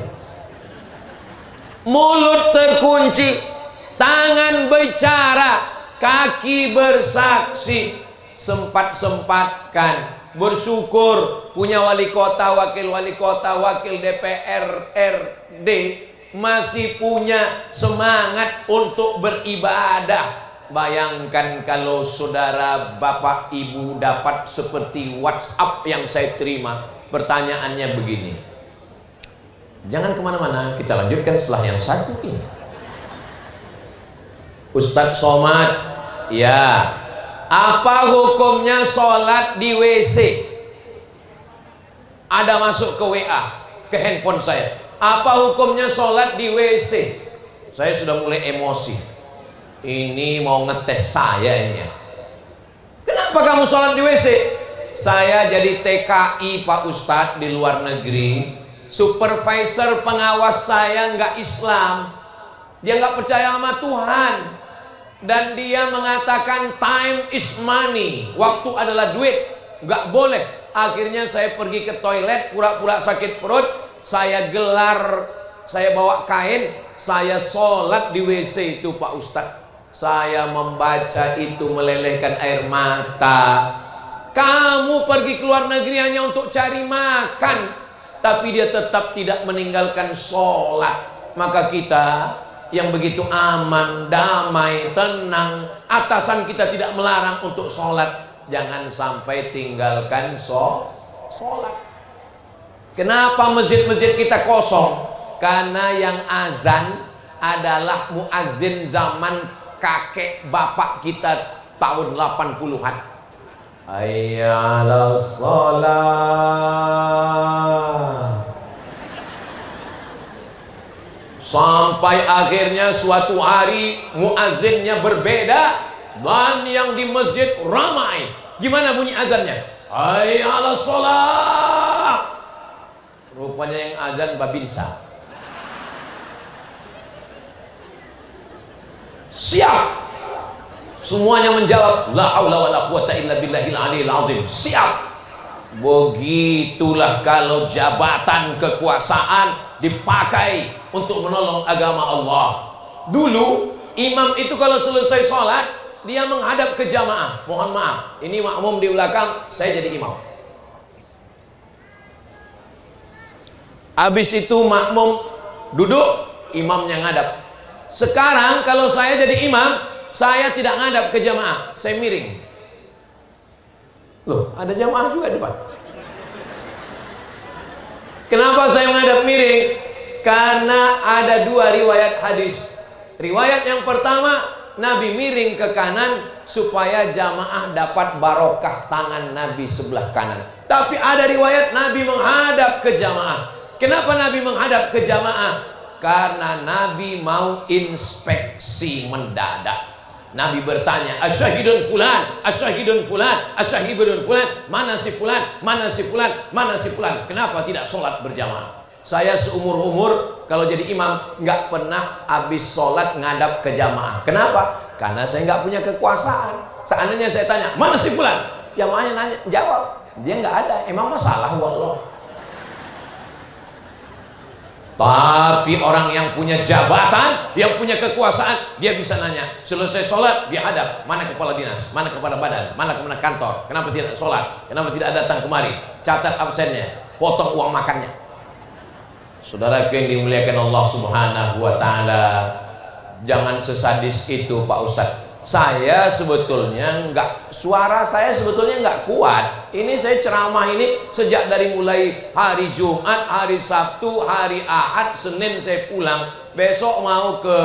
Mulut terkunci, tangan bicara, kaki bersaksi. Sempat-sempatkan bersyukur punya wali kota, wakil wali kota, wakil DPR, RD, masih punya semangat untuk beribadah. Bayangkan kalau saudara, bapak, ibu dapat seperti WhatsApp yang saya terima. Pertanyaannya begini, jangan kemana-mana, kita lanjutkan setelah yang satu ini. Ustadz Somad, ya, apa hukumnya sholat di WC? Ada masuk ke WA, ke handphone saya. Apa hukumnya sholat di WC? Saya sudah mulai emosi. Ini mau ngetes saya ini. Kenapa kamu sholat di WC? Saya jadi TKI Pak Ustadz di luar negeri. Supervisor pengawas saya nggak Islam. Dia nggak percaya sama Tuhan. Dan dia mengatakan time is money, waktu adalah duit, nggak boleh. Akhirnya saya pergi ke toilet, pura-pura sakit perut, saya gelar, saya bawa kain, saya sholat di WC itu Pak Ustadz. Saya membaca itu melelehkan air mata. Kamu pergi ke luar negeri hanya untuk cari makan, tapi dia tetap tidak meninggalkan sholat. Maka kita yang begitu aman, damai, tenang, atasan kita tidak melarang untuk sholat, jangan sampai tinggalkan sholat. Kenapa masjid-masjid kita kosong? Karena yang azan adalah muazzin zaman kakek bapak kita tahun 80-an. Hayya 'alas shalah. Sampai akhirnya suatu hari muazzinnya berbeda dan yang di masjid ramai. Gimana bunyi azannya? Hayya 'alas shalah. Rupanya yang azan Babinsa. Siap. Semuanya menjawab la haula wala quwata illa billahil aliyil azim. Siap. Begitulah kalau jabatan kekuasaan dipakai untuk menolong agama Allah. Dulu imam itu kalau selesai sholat dia menghadap ke jamaah. Mohon maaf, ini makmum di belakang, saya jadi imam. Habis itu makmum duduk, imamnya ngadap. Sekarang kalau saya jadi imam, saya tidak ngadap ke jamaah, saya miring. Loh, ada jamaah juga depan. Kenapa saya menghadap miring? Karena ada dua riwayat hadis. Riwayat yang pertama, Nabi miring ke kanan supaya jamaah dapat barokah tangan Nabi sebelah kanan. Tapi ada riwayat Nabi menghadap ke jamaah. Kenapa Nabi menghadap ke jamaah? Karena Nabi mau inspeksi mendadak. Nabi bertanya, asyahidun fulan, asyahidun fulan, asyahidun fulan, mana si fulan, mana si fulan, mana si fulan. Kenapa tidak sholat berjamaah? Saya seumur-umur kalau jadi imam nggak pernah habis sholat ngadap ke jamaah. Kenapa? Karena saya nggak punya kekuasaan. Seandainya saya tanya, mana si fulan? Jamaahnya nanya, jawab, dia nggak ada. Emang masalah wallah. Tapi orang yang punya jabatan, yang punya kekuasaan, dia bisa nanya. Selesai sholat, dia hadap. Mana kepala dinas? Mana kepala badan? Mana kemana kantor? Kenapa tidak sholat? Kenapa tidak datang kemari? Catat absennya, potong uang makannya. Saudara yang dimuliakan Allah Subhanahu wa Ta'ala, jangan sesadis itu Pak Ustadz. Saya sebetulnya suara saya sebetulnya nggak kuat. Ini saya ceramah ini sejak dari mulai hari Jumat, hari Sabtu, hari Ahad, Senin saya pulang. Besok mau ke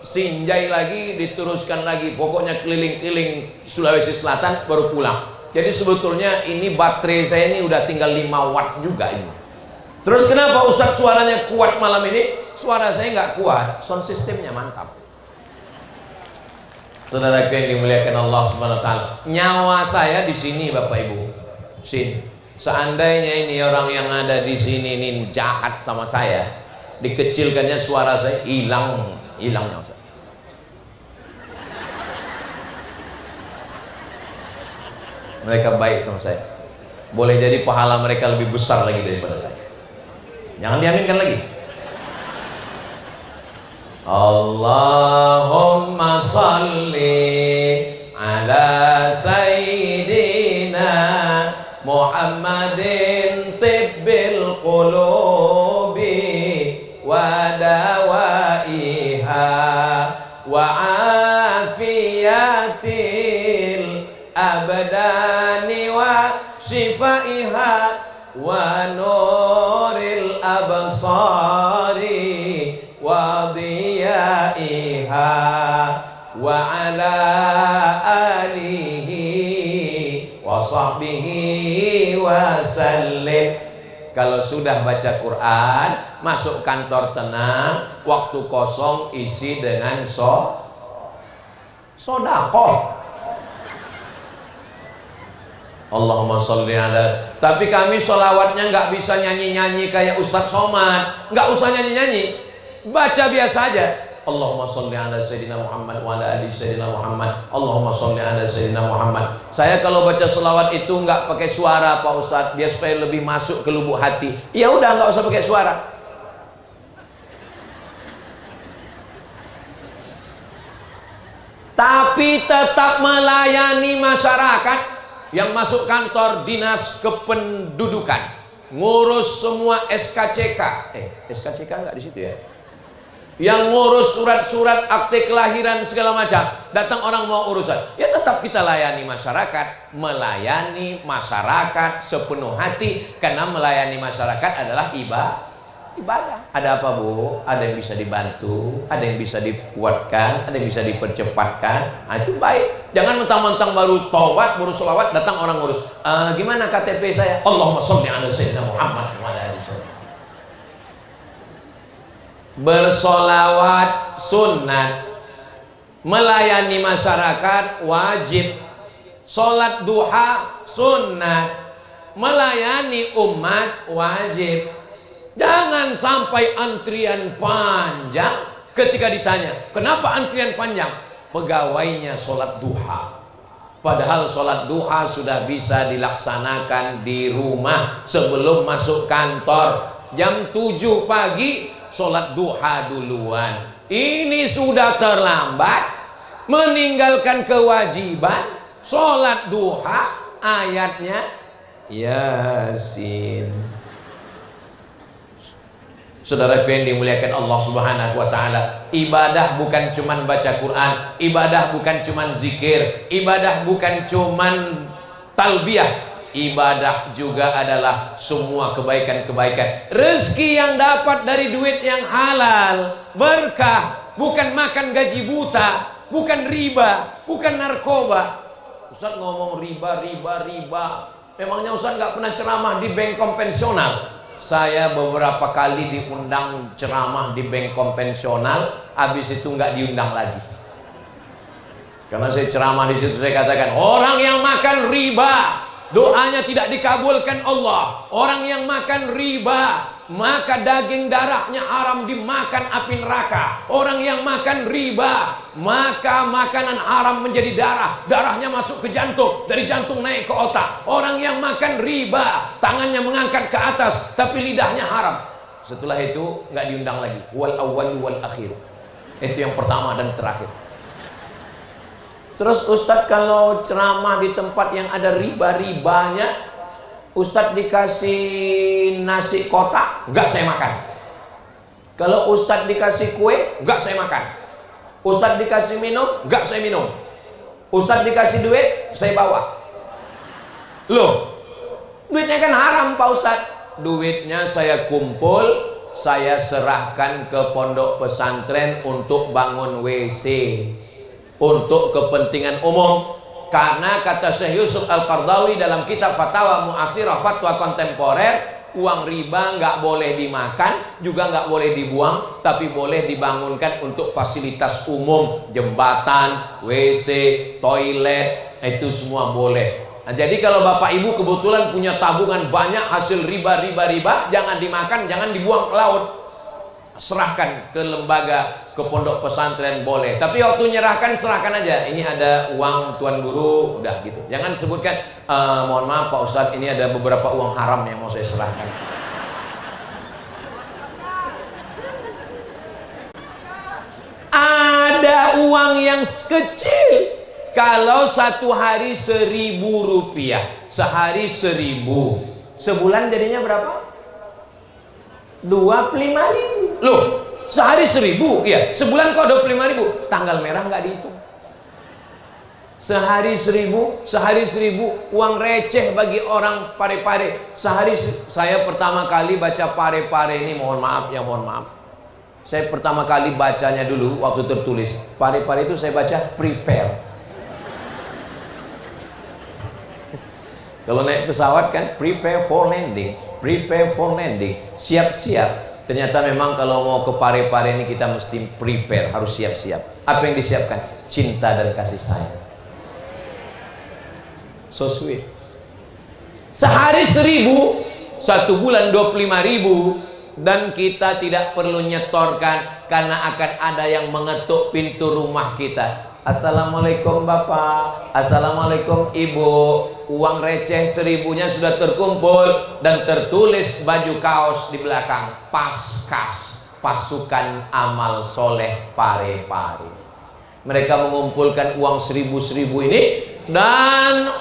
Sinjai lagi, diteruskan lagi. Pokoknya keliling-keliling Sulawesi Selatan baru pulang. Jadi sebetulnya ini baterai saya ini udah tinggal 5 watt juga ini. Terus kenapa Ustadz suaranya kuat malam ini? Suara saya nggak kuat, sound systemnya mantap. Saudaraku yang dimuliakan Allah Subhanahu wa taala, nyawa saya di sini Bapak Ibu. Sini. Seandainya ini orang yang ada di sini ini jahat sama saya, dikecilkannya suara saya, hilang nyawa saya. Mereka baik sama saya. Boleh jadi pahala mereka lebih besar lagi daripada saya. Jangan diaminkan lagi. Allahumma salli ala sayyidina Muhammadin tibbil qulubi wa dawaiha wa afiyatil abdani wa shifaiha wa nuril absari wa diyaiha wa ala alihi wa sahbihi wa sallim. Kalau sudah baca Quran, masuk kantor tenang, waktu kosong isi dengan sodakoh. Allahumma sholli ala. Tapi kami sholawatnya nggak bisa nyanyi-nyanyi kayak Ustadz Somad. Nggak usah nyanyi-nyanyi, baca biasa aja. Allahumma sholli ala sayyidina Muhammad wa ala ali sayyidina Muhammad. Allahumma sholli ala sayyidina Muhammad. Saya kalau baca sholawat itu nggak pakai suara Pak Ustadz, biar supaya lebih masuk ke lubuk hati. Ya udah, nggak usah pakai suara. Tapi tetap melayani masyarakat yang masuk kantor dinas kependudukan, ngurus semua SKCK. SKCK nggak di situ ya? Yang ngurus surat-surat akte kelahiran segala macam. Datang orang mau urusan, ya tetap kita layani masyarakat, melayani masyarakat sepenuh hati, karena melayani masyarakat adalah ibadah. Ada apa Bu? Ada yang bisa dibantu, ada yang bisa dikuatkan, ada yang bisa dipercepatkan. Nah, itu baik. Jangan mentang-mentang baru taubat, baru sholawat, datang orang ngurus. Gimana KTP saya? Allahumma sholli ala sayyidina Muhammad wa ala ali sayyidina. Bersolawat sunnat, melayani masyarakat wajib. Sholat duha sunnat, melayani umat wajib. Jangan sampai antrian panjang. Ketika ditanya, kenapa antrian panjang? Pegawainya sholat duha. Padahal sholat duha sudah bisa dilaksanakan di rumah sebelum masuk kantor. Jam 7 pagi sholat duha duluan. Ini sudah terlambat, meninggalkan kewajiban sholat duha. Ayatnya Yasin. Saudaraku yang dimuliakan Allah Subhanahu wa taala, ibadah bukan cuman baca Quran, ibadah bukan cuman zikir, ibadah bukan cuman talbiyah, ibadah juga adalah semua kebaikan-kebaikan. Rezeki yang dapat dari duit yang halal, berkah, bukan makan gaji buta, bukan riba, bukan narkoba. Ustaz ngomong riba. Memangnya Ustaz nggak pernah ceramah di bank konvensional? Saya beberapa kali diundang ceramah di bank konvensional, habis itu nggak diundang lagi. Karena saya ceramah di situ, saya katakan orang yang makan riba doanya tidak dikabulkan Allah. Orang yang makan riba, maka daging darahnya haram dimakan api neraka. Orang yang makan riba, maka makanan haram menjadi darah, darahnya masuk ke jantung, dari jantung naik ke otak. Orang yang makan riba, tangannya mengangkat ke atas, tapi lidahnya haram. Setelah itu nggak diundang lagi. Wal awwal wal akhir. Itu yang pertama dan terakhir. Terus Ustadz kalau ceramah di tempat yang ada riba-ribanya, Ustadz dikasih nasi kotak, nggak saya makan. Kalau Ustadz dikasih kue, nggak saya makan. Ustadz dikasih minum, nggak saya minum. Ustadz dikasih duit, saya bawa. Loh, duitnya kan haram Pak Ustadz. Duitnya saya kumpul, saya serahkan ke pondok pesantren untuk bangun WC, untuk kepentingan umum. Karena kata Syekh Yusuf Al-Qardawi dalam kitab Fatwa Mu'asirah, fatwa kontemporer, Uang riba nggak boleh dimakan, juga nggak boleh dibuang, tapi boleh dibangunkan untuk fasilitas umum, jembatan, WC, toilet, itu semua boleh. Nah, jadi kalau bapak ibu kebetulan punya tabungan banyak hasil riba, jangan dimakan, jangan dibuang ke laut. Serahkan ke lembaga, ke pondok pesantren boleh. Tapi waktu nyerahkan, serahkan aja. Ini ada uang Tuan Guru, udah gitu. Jangan sebutkan, mohon maaf Pak Ustadz, ini ada beberapa uang haram yang mau saya serahkan. Ada uang yang kecil. Kalau satu hari 1.000 rupiah, sehari 1.000, sebulan jadinya berapa? 25.000. Loh, sehari 1.000, iya. Sebulan kok 25.000. Tanggal merah nggak dihitung. Sehari 1.000, sehari 1.000, uang receh bagi orang Parepare. Sehari saya pertama kali baca Parepare ini, mohon maaf ya, mohon maaf. Saya pertama kali bacanya dulu waktu tertulis. Parepare itu saya baca prepare. Kalau naik pesawat kan prepare for landing. Prepare for landing, siap-siap. Ternyata memang kalau mau ke Parepare ini kita mesti prepare, harus siap-siap. Apa yang disiapkan? Cinta dan kasih sayang. So sweet. Sehari 1.000, satu bulan 25.000, dan kita tidak perlu nyetorkan karena akan ada yang mengetuk pintu rumah kita. Assalamualaikum Bapak, Assalamualaikum Ibu. Uang receh 1.000-nya sudah terkumpul dan tertulis baju kaos di belakang, Paskas, Pasukan Amal Soleh Parepare. Mereka mengumpulkan uang 1.000 ini, dan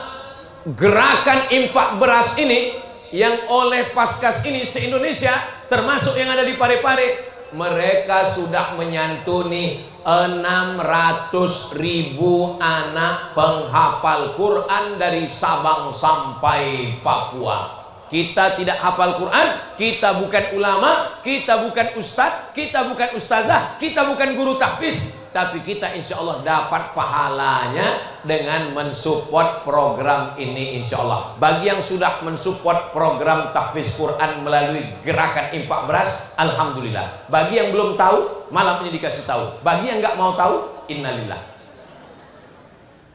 gerakan infak beras ini yang oleh Paskas ini se-Indonesia, termasuk yang ada di Parepare, mereka sudah menyantuni 600.000 anak penghafal Quran dari Sabang sampai Papua. Kita tidak hafal Quran, kita bukan ulama, kita bukan ustadz, kita bukan ustazah, kita bukan guru tahfiz, tapi kita insya Allah dapat pahalanya dengan mensupport program ini insya Allah. Bagi yang sudah mensupport program tahfiz Quran melalui gerakan infak beras, alhamdulillah. Bagi yang belum tahu, malam ini dikasih tahu. Bagi yang nggak mau tahu, innalillah.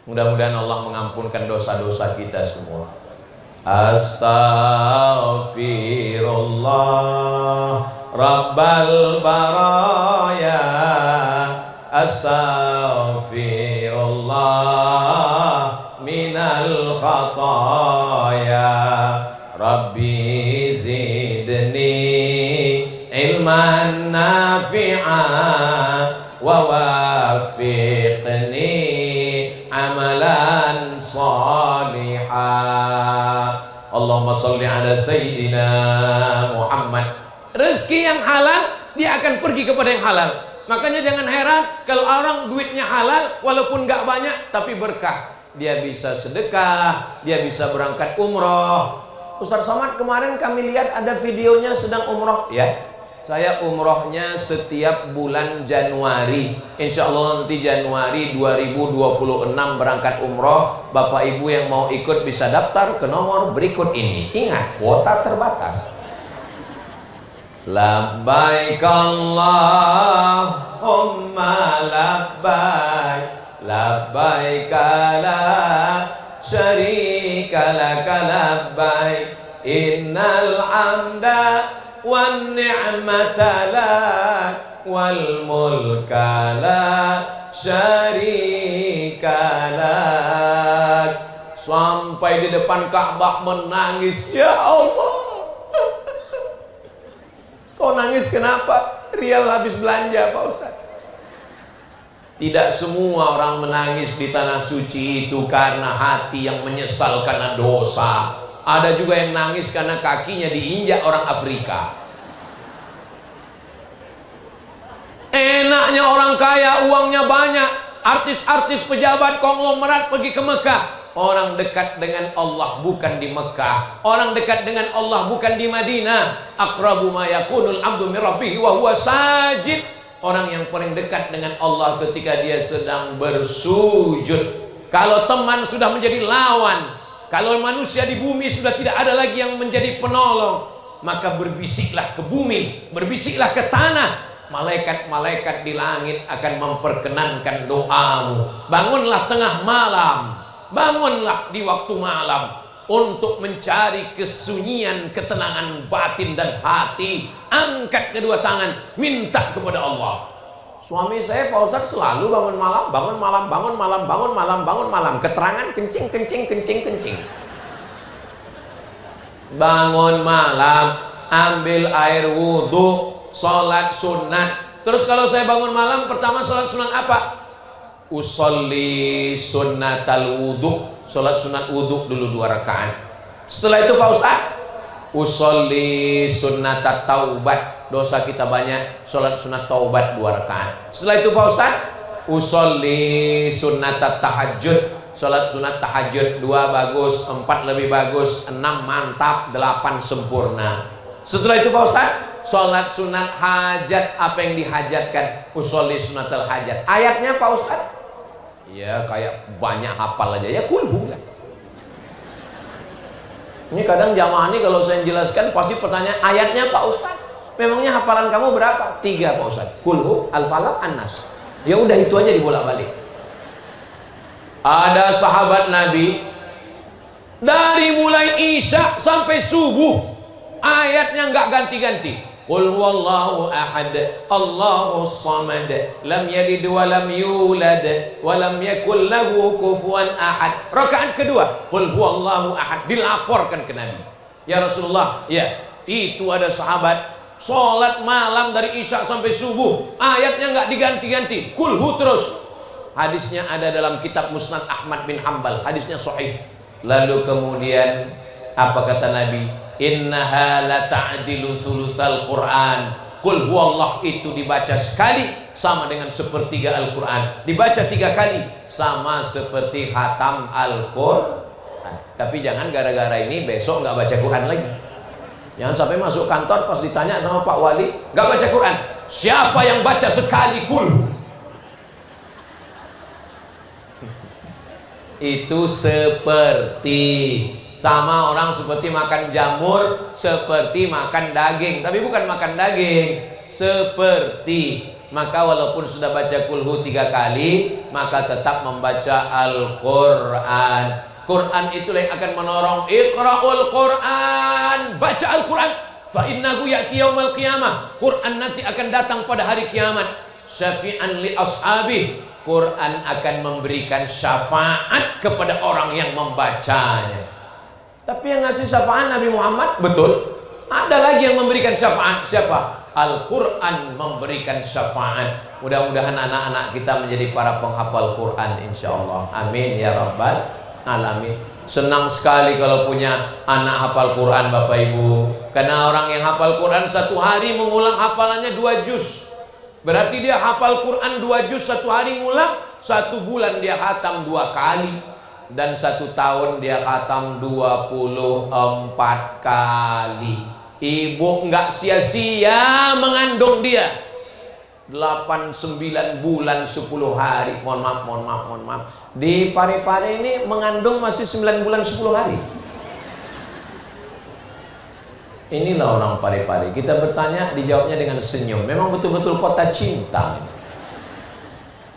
Mudah-mudahan Allah mengampunkan dosa-dosa kita semua. Astaghfirullah Rabbal baraya, astaghfirullah minal khataya, Rabbi zidni ilman nafi'a wa wafiqni amalan salihah. Allahumma salli ala Sayyidina Muhammad. Rezeki yang halal, dia akan pergi kepada yang halal. Makanya jangan heran kalau orang duitnya halal, walaupun gak banyak, tapi berkah. Dia bisa sedekah, dia bisa berangkat umroh. Ustaz Somad kemarin kami lihat ada videonya sedang umroh. Ya, saya umrohnya setiap bulan Januari. Insya Allah nanti Januari 2026 berangkat umroh. Bapak ibu yang mau ikut bisa daftar ke nomor berikut ini. Ingat, kuota terbatas. Labbaik Allahumma labbaik, labbaik la syarika laka labbaik, innal hamda wan ni'mata lak wal mulka la syarika lak. Sampai di depan Ka'bah menangis, ya Allah. Kau nangis kenapa? Rial habis belanja Pak Ustaz. Tidak semua orang menangis di tanah suci itu karena hati yang menyesal karena dosa. Ada juga yang nangis karena kakinya diinjak orang Afrika. Enaknya orang kaya, uangnya banyak, artis-artis pejabat konglomerat pergi ke Mekah. Orang dekat dengan Allah bukan di Mekah. Orang dekat dengan Allah bukan di Madinah. Aqrabu ma yakunul abdu min rabbih wa huwa sajid. Orang yang paling dekat dengan Allah ketika dia sedang bersujud. Kalau teman sudah menjadi lawan, kalau manusia di bumi sudah tidak ada lagi yang menjadi penolong, maka berbisiklah ke bumi, berbisiklah ke tanah. Malaikat-malaikat di langit akan memperkenankan doamu. Bangunlah tengah malam, bangunlah di waktu malam untuk mencari kesunyian, ketenangan batin dan hati. Angkat kedua tangan, minta kepada Allah. Suami saya Pak Ustadz selalu bangun malam, bangun malam, bangun malam, bangun malam, bangun malam. Keterangan kencing, kencing, kencing, kencing. Bangun malam, ambil air wudhu, sholat sunnah. Terus kalau saya bangun malam, pertama sholat sunnah apa? Usolli sunnatal wudhu, sholat sunat wudhu dulu 2 rakaat. Setelah itu Pak Ustadz, usolli sunnatat taubat, dosa kita banyak, sholat sunat taubat 2 rakaat. Setelah itu Pak Ustadz, usolli sunnatat tahajud, sholat sunat tahajud 2 bagus, 4 lebih bagus, 6 mantap, 8 sempurna. Setelah itu Pak Ustadz, sholat sunat hajat, apa yang dihajatkan, usolli sunatal hajat. Ayatnya Pak Ustadz, ya kayak banyak hafal aja, ya kulhu lah. Ini kadang jamaah ini kalau saya jelaskan pasti pertanyaan, ayatnya Pak Ustadz, memangnya hafalan kamu berapa? 3 Pak Ustadz, kulhu, al-falaq, an-nas. Ya udah itu aja dibolak-balik. Ada sahabat Nabi dari mulai Isya sampai subuh ayatnya nggak ganti-ganti. Qul huwallahu ahad, Allahus samad, lam yalid wa lam yulad wa lam yakul lahu kufuwan ahad. Rakaat kedua, qul huwallahu ahad, dilaporkan ke Nabi. Ya Rasulullah, ya, itu ada sahabat sholat malam dari Isya sampai subuh ayatnya nggak diganti-ganti, kulhu terus. Hadisnya ada dalam kitab Musnad Ahmad bin Hanbal, hadisnya sahih. Lalu kemudian apa kata Nabi? Innaha la ta'dilu sulusal Quran. Qul huwallah itu dibaca sekali sama dengan sepertiga Al-Quran, dibaca 3 kali sama seperti khatam Al-Quran. Tapi jangan gara-gara ini besok nggak baca Quran lagi. Jangan sampai masuk kantor pas ditanya sama Pak Wali, nggak baca Quran. Siapa yang baca sekali kul? Itu seperti sama orang seperti makan jamur, seperti makan daging, tapi bukan makan daging, seperti. Maka walaupun sudah baca kulhu 3 kali, maka tetap membaca Al-Quran. Quran itulah yang akan menolong. Iqra'ul Quran, baca Al-Quran. Fa innahu ya'ti yaumal qiyamah. Quran nanti akan datang pada hari kiamat. Syafi'an li ashabi. Quran akan memberikan syafaat kepada orang yang membacanya. Tapi yang ngasih syafaat Nabi Muhammad, betul. Ada lagi yang memberikan syafaat, siapa? Al-Quran memberikan syafaat. Mudah-mudahan anak-anak kita menjadi para penghafal Quran, insya Allah. Amin ya rabbal alamin. Senang sekali kalau punya anak hafal Quran, Bapak Ibu. Karena orang yang hafal Quran 1 hari mengulang hafalannya 2 juz. Berarti dia hafal Quran 2 juz 1 hari ngulang, 1 bulan dia khatam 2 kali. Dan 1 tahun dia khatam 24 kali. Ibu nggak sia-sia mengandung dia 8-9 bulan 10 hari. Mohon maaf. Di Parepare ini mengandung masih 9 bulan 10 hari. Inilah orang Parepare. Kita bertanya, dijawabnya dengan senyum. Memang betul-betul kota cinta.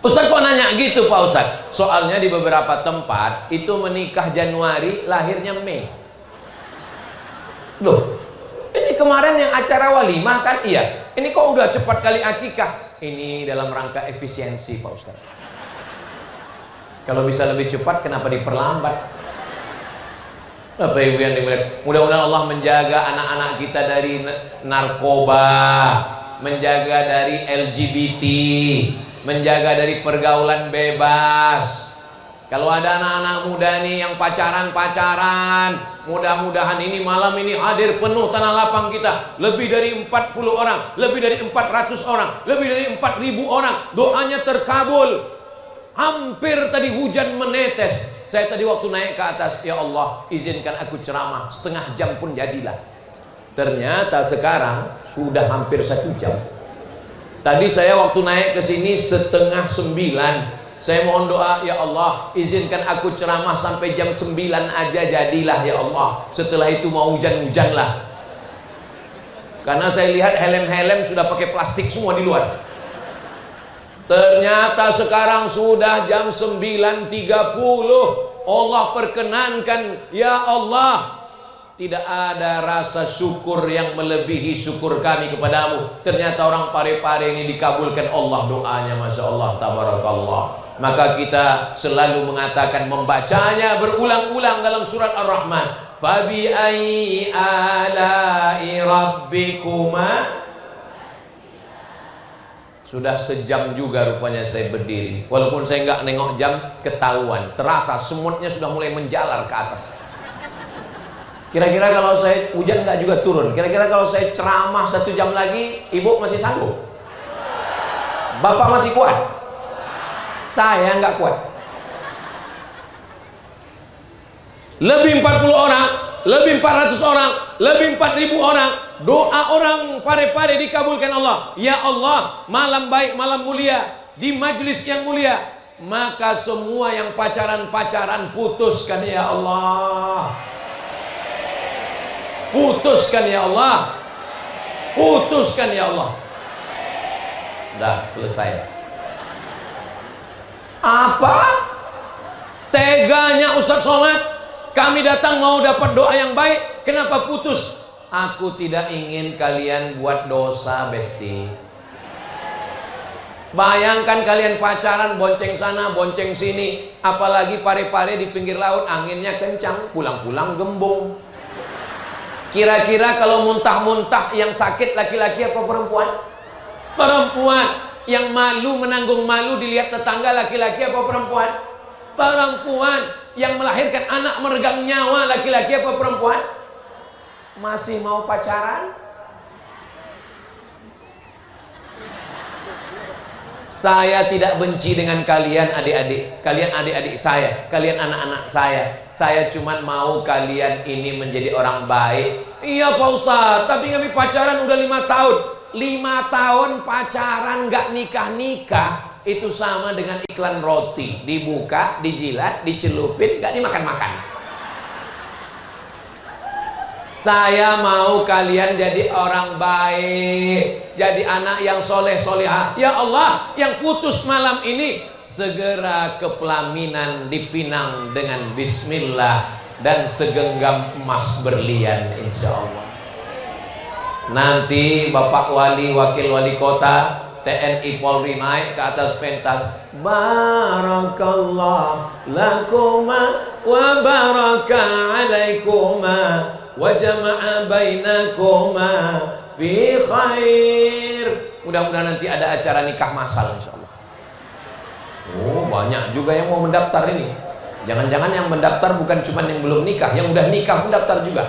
Ustaz kok nanya gitu Pak Ustaz? Soalnya di beberapa tempat itu menikah Januari, lahirnya Mei. Loh, ini kemarin yang acara walimah kan? Iya. Ini kok udah cepat kali akikah? Ini dalam rangka efisiensi Pak Ustaz. Kalau bisa lebih cepat, kenapa diperlambat? Bapak Ibu yang dimuliakan, mudah-mudahan Allah menjaga anak-anak kita dari narkoba, menjaga dari LGBT, menjaga dari pergaulan bebas. Kalau ada anak-anak muda nih yang pacaran-pacaran, mudah-mudahan ini malam ini hadir penuh tanah lapang kita. Lebih dari 40 orang, lebih dari 400 orang, lebih dari 4.000 orang. Doanya terkabul. Hampir tadi hujan menetes. Saya tadi waktu naik ke atas, ya Allah izinkan aku ceramah, setengah jam pun jadilah. Ternyata sekarang sudah hampir 1 jam. Tadi saya waktu naik ke sini 8:30. Saya mohon doa, ya Allah izinkan aku ceramah sampai jam 9 aja jadilah ya Allah. Setelah itu mau hujan-hujanlah. Karena saya lihat helm-helm sudah pakai plastik semua di luar. Ternyata sekarang sudah jam 9.30. Allah perkenankan, ya Allah, tidak ada rasa syukur yang melebihi syukur kami kepadamu. Ternyata orang Parepare ini dikabulkan Allah doanya, Masya Allah, tabarakallah. Maka kita selalu mengatakan, membacanya berulang-ulang dalam surat Ar-Rahman. Fabi ayyi ala'i rabbikuma. Sudah sejam juga rupanya saya berdiri. Walaupun saya nggak nengok jam, ketahuan, terasa semutnya sudah mulai menjalar ke atas. Kira-kira kalau saya hujan nggak juga turun. Kira-kira kalau saya ceramah 1 jam lagi, ibu masih sanggup? Bapak masih kuat? Saya nggak kuat. Lebih 40 orang, lebih 400 orang, lebih 4.000 orang. Doa orang Parepare dikabulkan Allah. Ya Allah, malam baik, malam mulia, di majlis yang mulia. Maka semua yang pacaran-pacaran putuskan ya Allah. Putuskan ya Allah. Putuskan ya Allah. Udah selesai. Apa? Teganya Ustaz Somad. Kami datang mau dapat doa yang baik, kenapa putus? Aku tidak ingin kalian buat dosa, Besti. Bayangkan kalian pacaran, bonceng sana, bonceng sini. Apalagi Parepare di pinggir laut, anginnya kencang, pulang-pulang gembung. Kira-kira kalau muntah-muntah yang sakit laki-laki apa perempuan? Perempuan. Yang malu, menanggung malu dilihat tetangga, laki-laki apa perempuan? Perempuan. Yang melahirkan anak meregang nyawa, laki-laki apa perempuan? Masih mau pacaran? Saya tidak benci dengan kalian adik-adik. Kalian adik-adik saya, kalian anak-anak saya. Saya cuma mau kalian ini menjadi orang baik. Iya Pak Ustadz, tapi kami pacaran udah 5 tahun. 5 tahun pacaran gak nikah-nikah, itu sama dengan iklan roti. Dibuka, dijilat, dicelupin, gak dimakan-makan. Saya mau kalian jadi orang baik, jadi anak yang soleh solehah. Ya Allah, yang putus malam ini segera ke pelaminan dipinang dengan bismillah dan segenggam emas berlian insya Allah. Nanti Bapak Wali, Wakil Wali Kota, TNI Polri naik ke atas pentas. Barakallah lakuma wa baraka alaikuma wa jama'a bainakuma fi khair. Mudah-mudahan nanti ada acara nikah massal insyaallah. Oh, banyak juga yang mau mendaftar ini. Jangan-jangan yang mendaftar bukan cuma yang belum nikah, yang udah nikah mendaftar juga.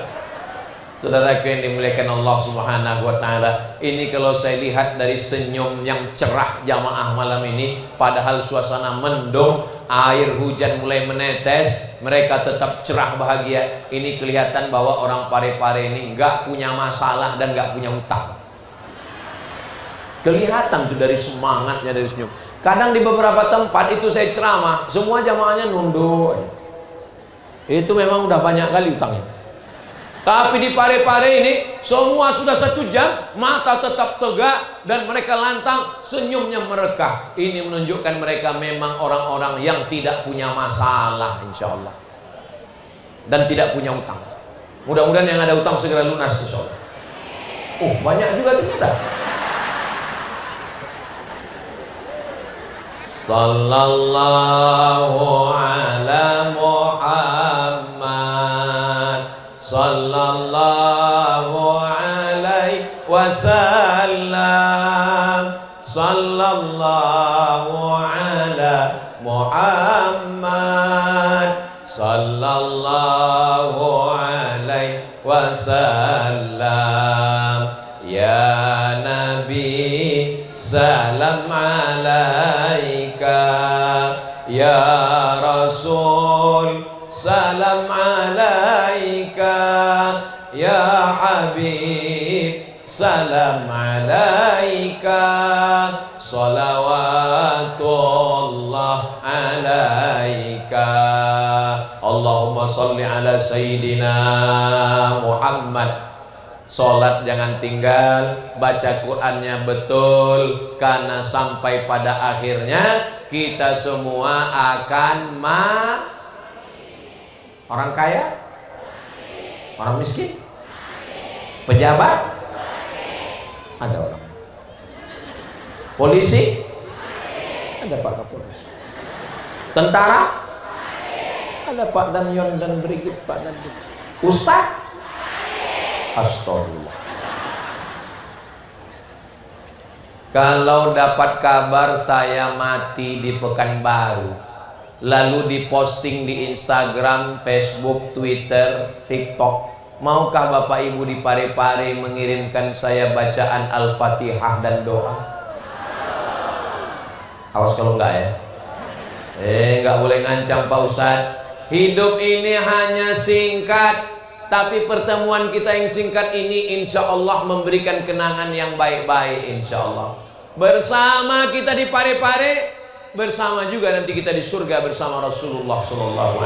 Saudaraku yang dimuliakan Allah Subhanahu wa taala, ini kalau saya lihat dari senyum yang cerah jamaah malam ini, padahal suasana mendung, air hujan mulai menetes, mereka tetap cerah bahagia. Ini kelihatan bahwa orang Parepare ini nggak punya masalah dan nggak punya utang. Kelihatan tuh dari semangatnya, dari senyum. Kadang di beberapa tempat itu saya ceramah, semua jamaahnya nunduk. Itu memang udah banyak kali utangnya. Tapi di Parepare ini semua sudah 1 jam, mata tetap tegak dan mereka lantang, senyumnya merekah. Ini menunjukkan mereka memang orang-orang yang tidak punya masalah insya Allah, dan tidak punya utang. Mudah-mudahan yang ada utang segera lunas insya Allah. Oh, banyak juga ternyata. Sallallahu ala Muhammad sallallahu alaihi wasallam. Sallallahu ala Muhammad sallallahu alaihi wasallam. Ya Nabi salam alaika, ya Rasul salam alaika, ya Habib salam alaika, salawatullah alaika. Allahumma salli ala Sayyidina Muhammad Sholat jangan tinggal, baca Qur'annya betul, karena sampai pada akhirnya kita semua akan orang kaya, orang miskin, pejabat, ada orang polisi, ada Pak Kapolres, tentara, ada Pak Danyon dan Brigit, Pak Danyon, Ustaz, astagfirullah. Kalau dapat kabar saya mati di Pekanbaru, lalu diposting di Instagram, Facebook, Twitter, TikTok, maukah Bapak Ibu di Parepare mengirimkan saya bacaan Al-Fatihah dan doa? Awas kalau enggak ya. Enggak boleh ngancam Pak Ustadz. Hidup ini hanya singkat, tapi pertemuan kita yang singkat ini insya Allah memberikan kenangan yang baik-baik insya Allah. Bersama kita di Parepare, bersama juga nanti kita di surga bersama Rasulullah SAW.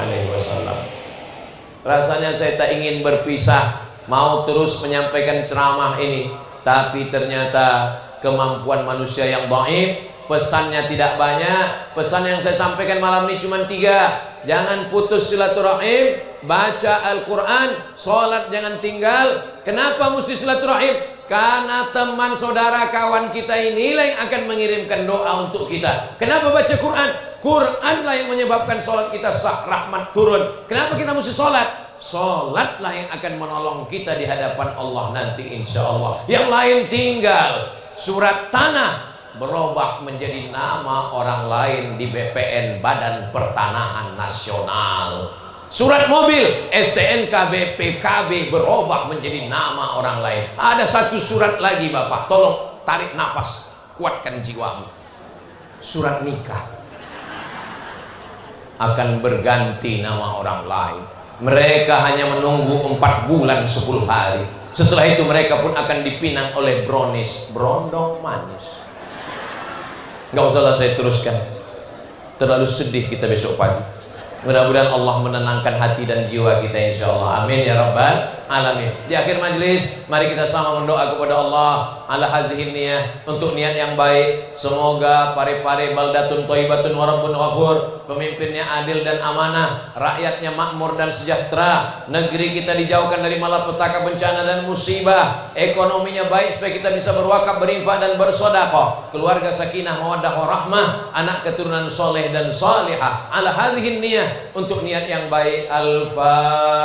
Rasanya saya tak ingin berpisah, mau terus menyampaikan ceramah ini, tapi ternyata kemampuan manusia yang dhaif, pesannya tidak banyak. Pesan yang saya sampaikan malam ini cuma 3. Jangan putus silaturahim, baca Al-Quran, sholat jangan tinggal. Kenapa mesti silaturahim? Karena teman, saudara, kawan kita inilah yang akan mengirimkan doa untuk kita. Kenapa baca Quran? Quranlah yang menyebabkan sholat kita sah, rahmat turun. Kenapa kita mesti sholat? Sholatlah yang akan menolong kita di hadapan Allah nanti insya Allah. Yang lain tinggal. Surat tanah berubah menjadi nama orang lain di BPN, Badan Pertanahan Nasional. Surat mobil STNK BPKB berubah menjadi nama orang lain. Ada satu surat lagi Bapak, tolong tarik nafas, kuatkan jiwamu. Surat nikah akan berganti nama orang lain. Mereka hanya menunggu 4 bulan 10 hari. Setelah itu mereka pun akan dipinang oleh brownies, brondong manis. Gak usahlah saya teruskan, terlalu sedih kita besok pagi. Mudah-mudahan Allah menenangkan hati dan jiwa kita insya Allah. Amin ya rabbal alamin. Di akhir majlis, mari kita sama berdoa kepada Allah ala hazihin niyah, untuk niat yang baik. Semoga Parepare baldatun thayyibatun wa rabbun ghafur, pemimpinnya adil dan amanah, rakyatnya makmur dan sejahtera, negeri kita dijauhkan dari malapetaka, bencana dan musibah, ekonominya baik supaya kita bisa berwakaf, berinfak dan bersedekah, keluarga sakinah mawaddah warahmah, anak keturunan soleh dan salihah. Ala hazihin niyah, untuk niat yang baik. Al-Fatihah.